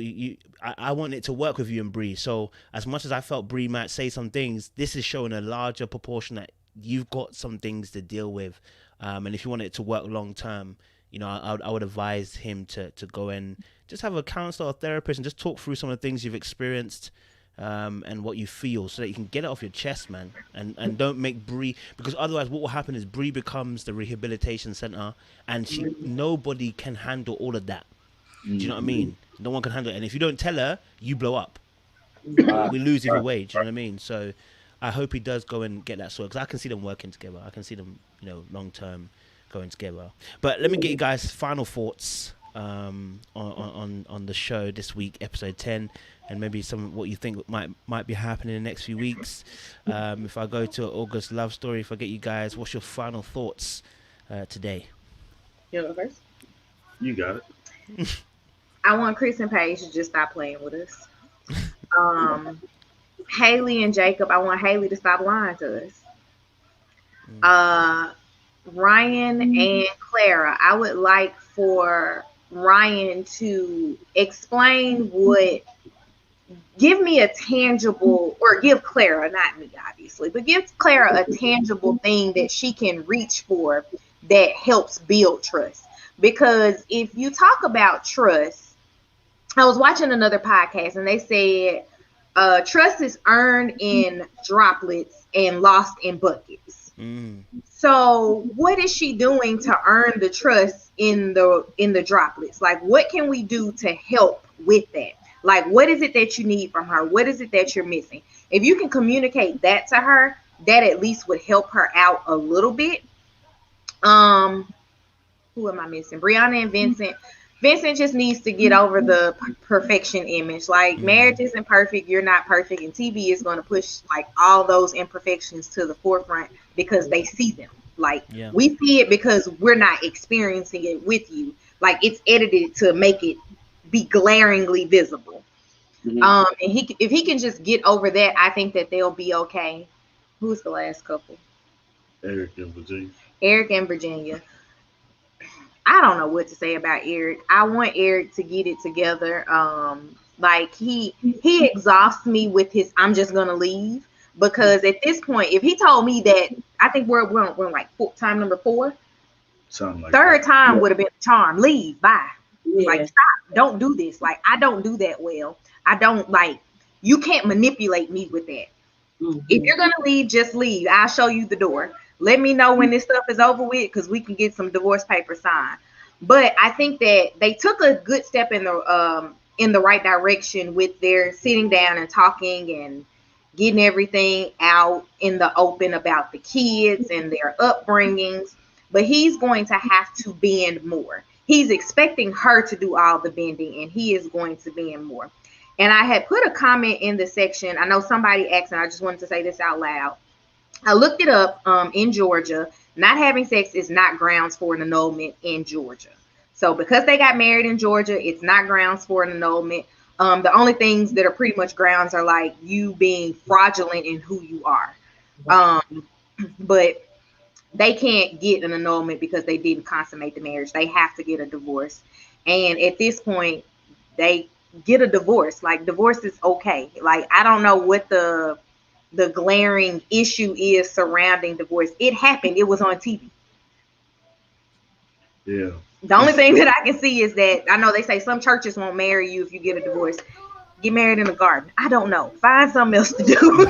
I want it to work with you and Bree. So as much as I felt Bree might say some things, this is showing a larger proportion that you've got some things to deal with. And if you want it to work long term, you know, I would advise him to go and just have a counselor or therapist and just talk through some of the things you've experienced, and what you feel, so that you can get it off your chest, man. And don't make Bree, because otherwise what will happen is Bree becomes the rehabilitation center, and nobody can handle all of that. Do you know what I mean? No one can handle it. And if you don't tell her, you blow up. We lose either way. Do you know what I mean? So I hope he does go and get that sorted, because I can see them working together. I can see them, you know, long term going together. But let me get you guys' final thoughts on the show this week, episode 10, and maybe some what you think might be happening in the next few weeks. If I go to August Love Story, if I get you guys, what's your final thoughts today? You know first? You got it. I want Chris and Paige to just stop playing with us. Haley and Jacob, I want Haley to stop lying to us. Ryan and Clara, I would like for Ryan to explain give me a tangible, or give Clara, not me obviously, but give Clara a tangible thing that she can reach for that helps build trust. Because if you talk about trust, I was watching another podcast and they said trust is earned in droplets and lost in buckets. So what is she doing to earn the trust in the droplets? Like, what can we do to help with that? Like, what is it that you need from her? What is it that you're missing? If you can communicate that to her, that at least would help her out a little bit. Who am I missing? Brianna and Vincent. Vincent just needs to get over the perfection image. Like, marriage isn't perfect. You're not perfect. And TV is going to push like all those imperfections to the forefront because they see them. Like, we see it because we're not experiencing it with you. Like, it's edited to make it be glaringly visible. And if he can just get over that, I think that they'll be okay. Who's the last couple? Eric and Virginia. Eric and Virginia. I don't know what to say about Eric. I want Eric to get it together. Like he exhausts me with his I'm just gonna leave, because at this point, if he told me that, I think we're like time number 4. Something like third that. time would have been a charm. Leave, bye. Like, stop, don't do this. Like, I don't do that well. I don't, like, you can't manipulate me with that. If you're gonna leave, just leave. I'll show you the door. Let me know when this stuff is over with, because we can get some divorce papers signed. But I think that they took a good step in the right direction with their sitting down and talking and getting everything out in the open about the kids and their upbringings. But he's going to have to bend more. He's expecting her to do all the bending, and he is going to bend more. And I had put a comment in the section. I know somebody asked, and I just wanted to say this out loud. I looked it up in Georgia. Not having sex is not grounds for an annulment in Georgia. So because they got married in Georgia, it's not grounds for an annulment. The only things that are pretty much grounds are like you being fraudulent in who you are. But they can't get an annulment because they didn't consummate the marriage. They have to get a divorce. And at this point, they get a divorce. Like, divorce is okay. Like, I don't know what the glaring issue is surrounding divorce. It happened. It was on TV. Yeah. The only thing that I can see is that, I know they say some churches won't marry you if you get a divorce. Get married in the garden. I don't know. Find something else to do.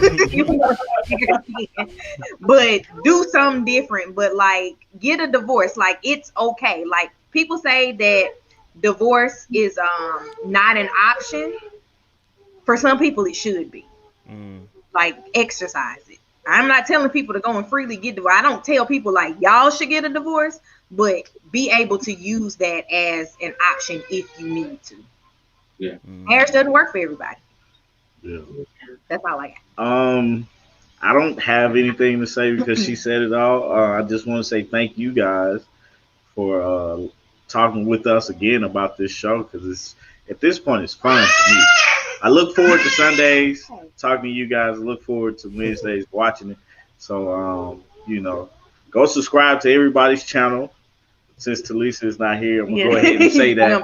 But do something different. But like, get a divorce. Like, it's okay. Like, people say that divorce is not an option. For some people, it should be. like exercise it. I'm not telling people to go and freely get divorced. I don't tell people like y'all should get a divorce, but be able to use that as an option if you need to. Yeah. Marriage doesn't work for everybody. Yeah. That's all I got. I don't have anything to say because she said it all. I just want to say thank you guys for talking with us again about this show, because it's at this point it's fun for me. I look forward to Sundays talking to you guys. I look forward to Wednesdays watching it. So go subscribe to everybody's channel. Since Talisa is not here, I'm gonna go ahead and say that.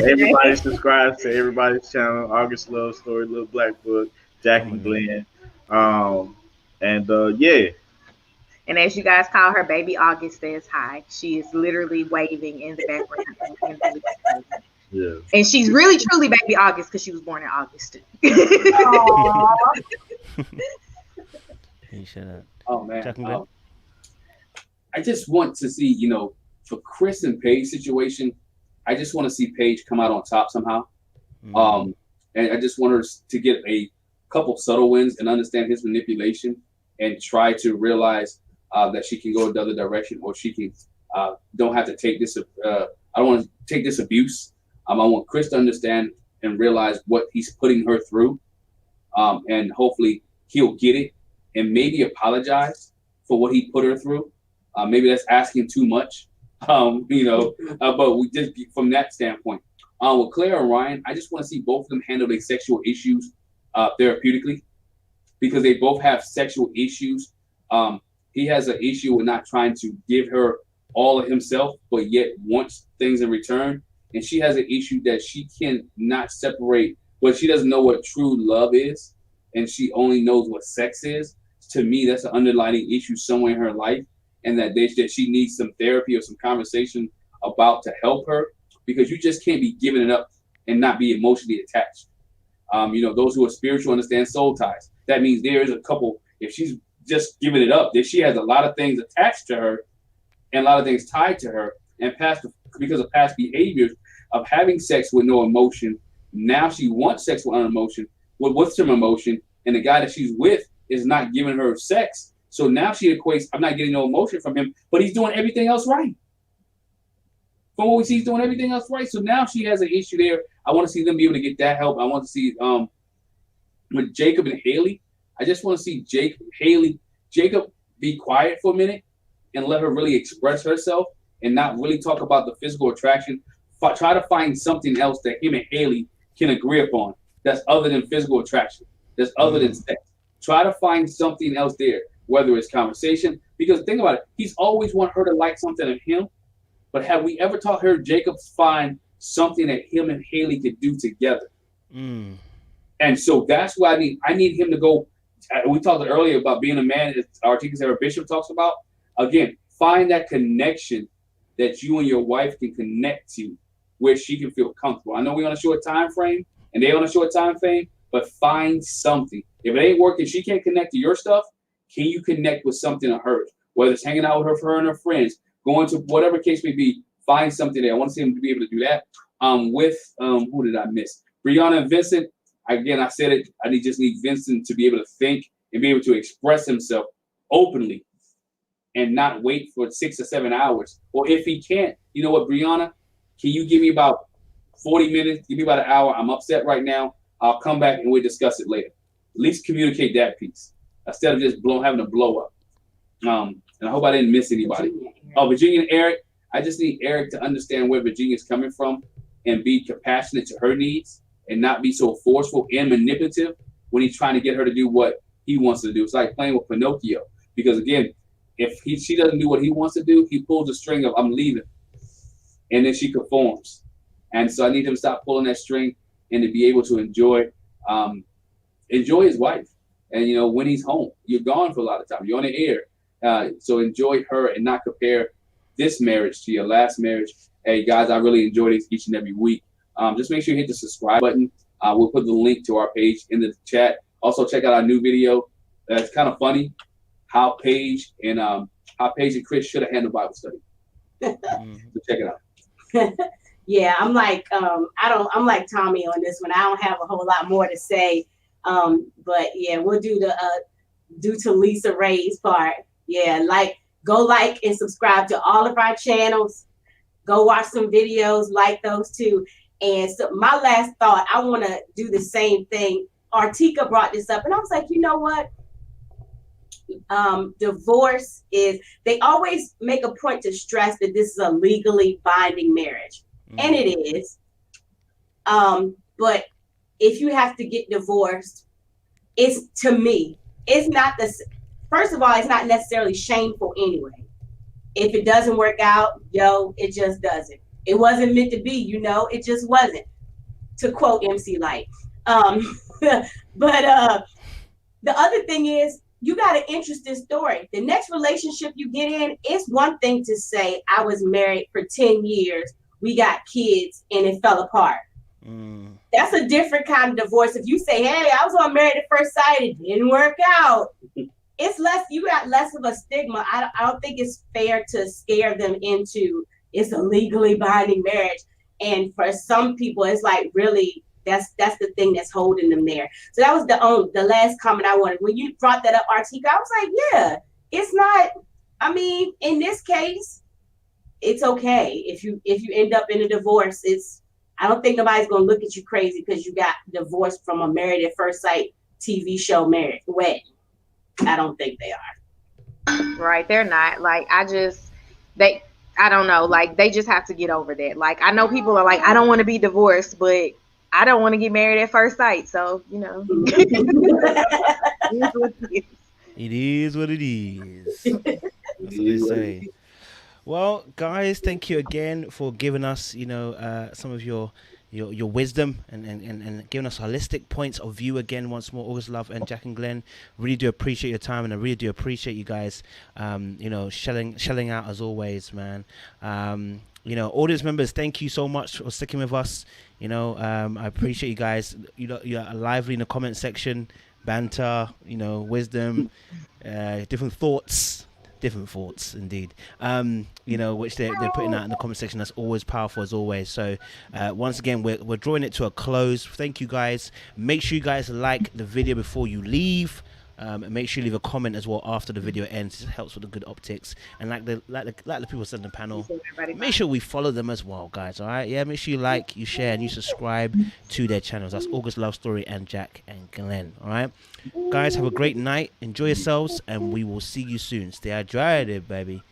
Everybody subscribes to everybody's channel. August Love Story, Little Black Book, Jack and Glenn. Yeah. And as you guys call her, Baby August says hi. She is literally waving in the background. Yeah. And she's really truly Baby August because she was born in August too. You should have. Oh man. I just want to see, for Chris and Paige situation, I just want to see Paige come out on top somehow. And I just want her to get a couple subtle wins and understand his manipulation and try to realize that she can go the other direction, or she can don't have to take this. I don't want to take this abuse. I want Chris to understand and realize what he's putting her through, and hopefully he'll get it and maybe apologize for what he put her through. Maybe that's asking too much, but we just from that standpoint. With Clara and Ryan, I just want to see both of them handle their sexual issues therapeutically, because they both have sexual issues. He has an issue with not trying to give her all of himself, but yet wants things in return. And she has an issue that she can not separate, but she doesn't know what true love is, and she only knows what sex is. To me, that's an underlying issue somewhere in her life, and that she needs some therapy or some conversation about to help her, because you just can't be giving it up and not be emotionally attached. Those who are spiritual understand soul ties. That means there is a couple, if she's just giving it up, that she has a lot of things attached to her and a lot of things tied to her, and because of past behaviors of having sex with no emotion. Now she wants sex with with some emotion, and the guy that she's with is not giving her sex. So now she equates, I'm not getting no emotion from him, but he's doing everything else right. From what we see, he's doing everything else right. So now she has an issue there. I want to see them be able to get that help. I want to see with Jacob and Haley. I just want to see Jacob be quiet for a minute and let her really express herself and not really talk about the physical attraction. Try to find something else that him and Haley can agree upon that's other than physical attraction, that's other than sex. Try to find something else there, whether it's conversation. Because think about it, he's always want her to like something of him. But have we ever taught her Jacob find something that him and Haley could do together? And so that's why I need him to go. We talked earlier about being a man, our teacher Sarah Bishop talks about. Again, find that connection that you and your wife can connect to, where she can feel comfortable. I know we're on a short time frame and they're on a short time frame, but find something. If it ain't working, she can't connect to your stuff. Can you connect with something of hers? Whether it's hanging out with her and her friends, going to whatever case may be, find something there. I want to see him to be able to do that. Who did I miss? Brianna and Vincent. Again, I said it. I just need Vincent to be able to think and be able to express himself openly and not wait for 6 or 7 hours. Or if he can't, you know what, Brianna, can you give me about 40 minutes? Give me about an hour. I'm upset right now. I'll come back and we'll discuss it later. At least communicate that piece instead of just having a blow up. And I hope I didn't miss anybody. Virginia and Eric. I just need Eric to understand where Virginia's coming from and be compassionate to her needs and not be so forceful and manipulative when he's trying to get her to do what he wants to do. It's like playing with Pinocchio. Because again, if she doesn't do what he wants to do, he pulls a string of I'm leaving. And then she conforms. And so I need him to stop pulling that string and to be able to enjoy his wife. And when he's home, you're gone for a lot of time. You're on the air. So enjoy her and not compare this marriage to your last marriage. Hey guys, I really enjoy this each and every week. Just make sure you hit the subscribe button. We'll put the link to our page in the chat. Also check out our new video. It's kind of funny how Paige and Chris should have handled Bible study. So check it out. Yeah, I'm like I'm like Tommy on this one. I don't have a whole lot more to say. But yeah, we'll do the due to Lisa Ray's part. Yeah, go like and subscribe to all of our channels. Go watch some videos, like those too. And so my last thought, I want to do the same thing. Artika brought this up, and I was like, you know what? Divorce is, they always make a point to stress that this is a legally binding marriage. And it is. But if you have to get divorced, to me, it's not first of all, it's not necessarily shameful anyway. If it doesn't work out, it just doesn't. It wasn't meant to be, it just wasn't, to quote MC Light. But the other thing is, you got an interesting story. The next relationship you get in, it's one thing to say, I was married for 10 years, we got kids, and it fell apart. That's a different kind of divorce. If you say, hey, I was on Married at First Sight, it didn't work out. It's less, you got less of a stigma. I don't think it's fair to scare them into it's a legally binding marriage. And for some people, it's like, really, that's the thing that's holding them there. So that was the last comment I wanted. When you brought that up, Artika, I was like, yeah, it's not, in this case, it's okay. If you end up in a divorce, I don't think nobody's gonna look at you crazy because you got divorced from a Married at First Sight TV show wedding. I don't think they are. Right, they're not. I don't know. They just have to get over that. I know people are like, I don't want to be divorced, but I don't want to get married at first sight. So, It is what it is. That's what they say. Well, guys, thank you again for giving us, some of your wisdom and giving us holistic points of view again once more. August Love and Jack and Glenn, really do appreciate your time, and I really do appreciate you guys shelling out as always, man. Audience members, thank you so much for sticking with us. I appreciate you guys. You're lively in the comment section, banter, wisdom, different thoughts indeed, which they're putting out in the comment section. That's always powerful as always. So once again, we're drawing it to a close. Thank you guys. Make sure you guys like the video before you leave, and make sure you leave a comment as well after the video ends. It helps with the good optics. And like the people said in the panel, make sure we follow them as well, guys. All right, make sure you like, you share, and you subscribe to their channels. That's August Love Story and Jack and Glenn. All right, guys, have a great night, enjoy yourselves, and we will see you soon. Stay hydrated, baby.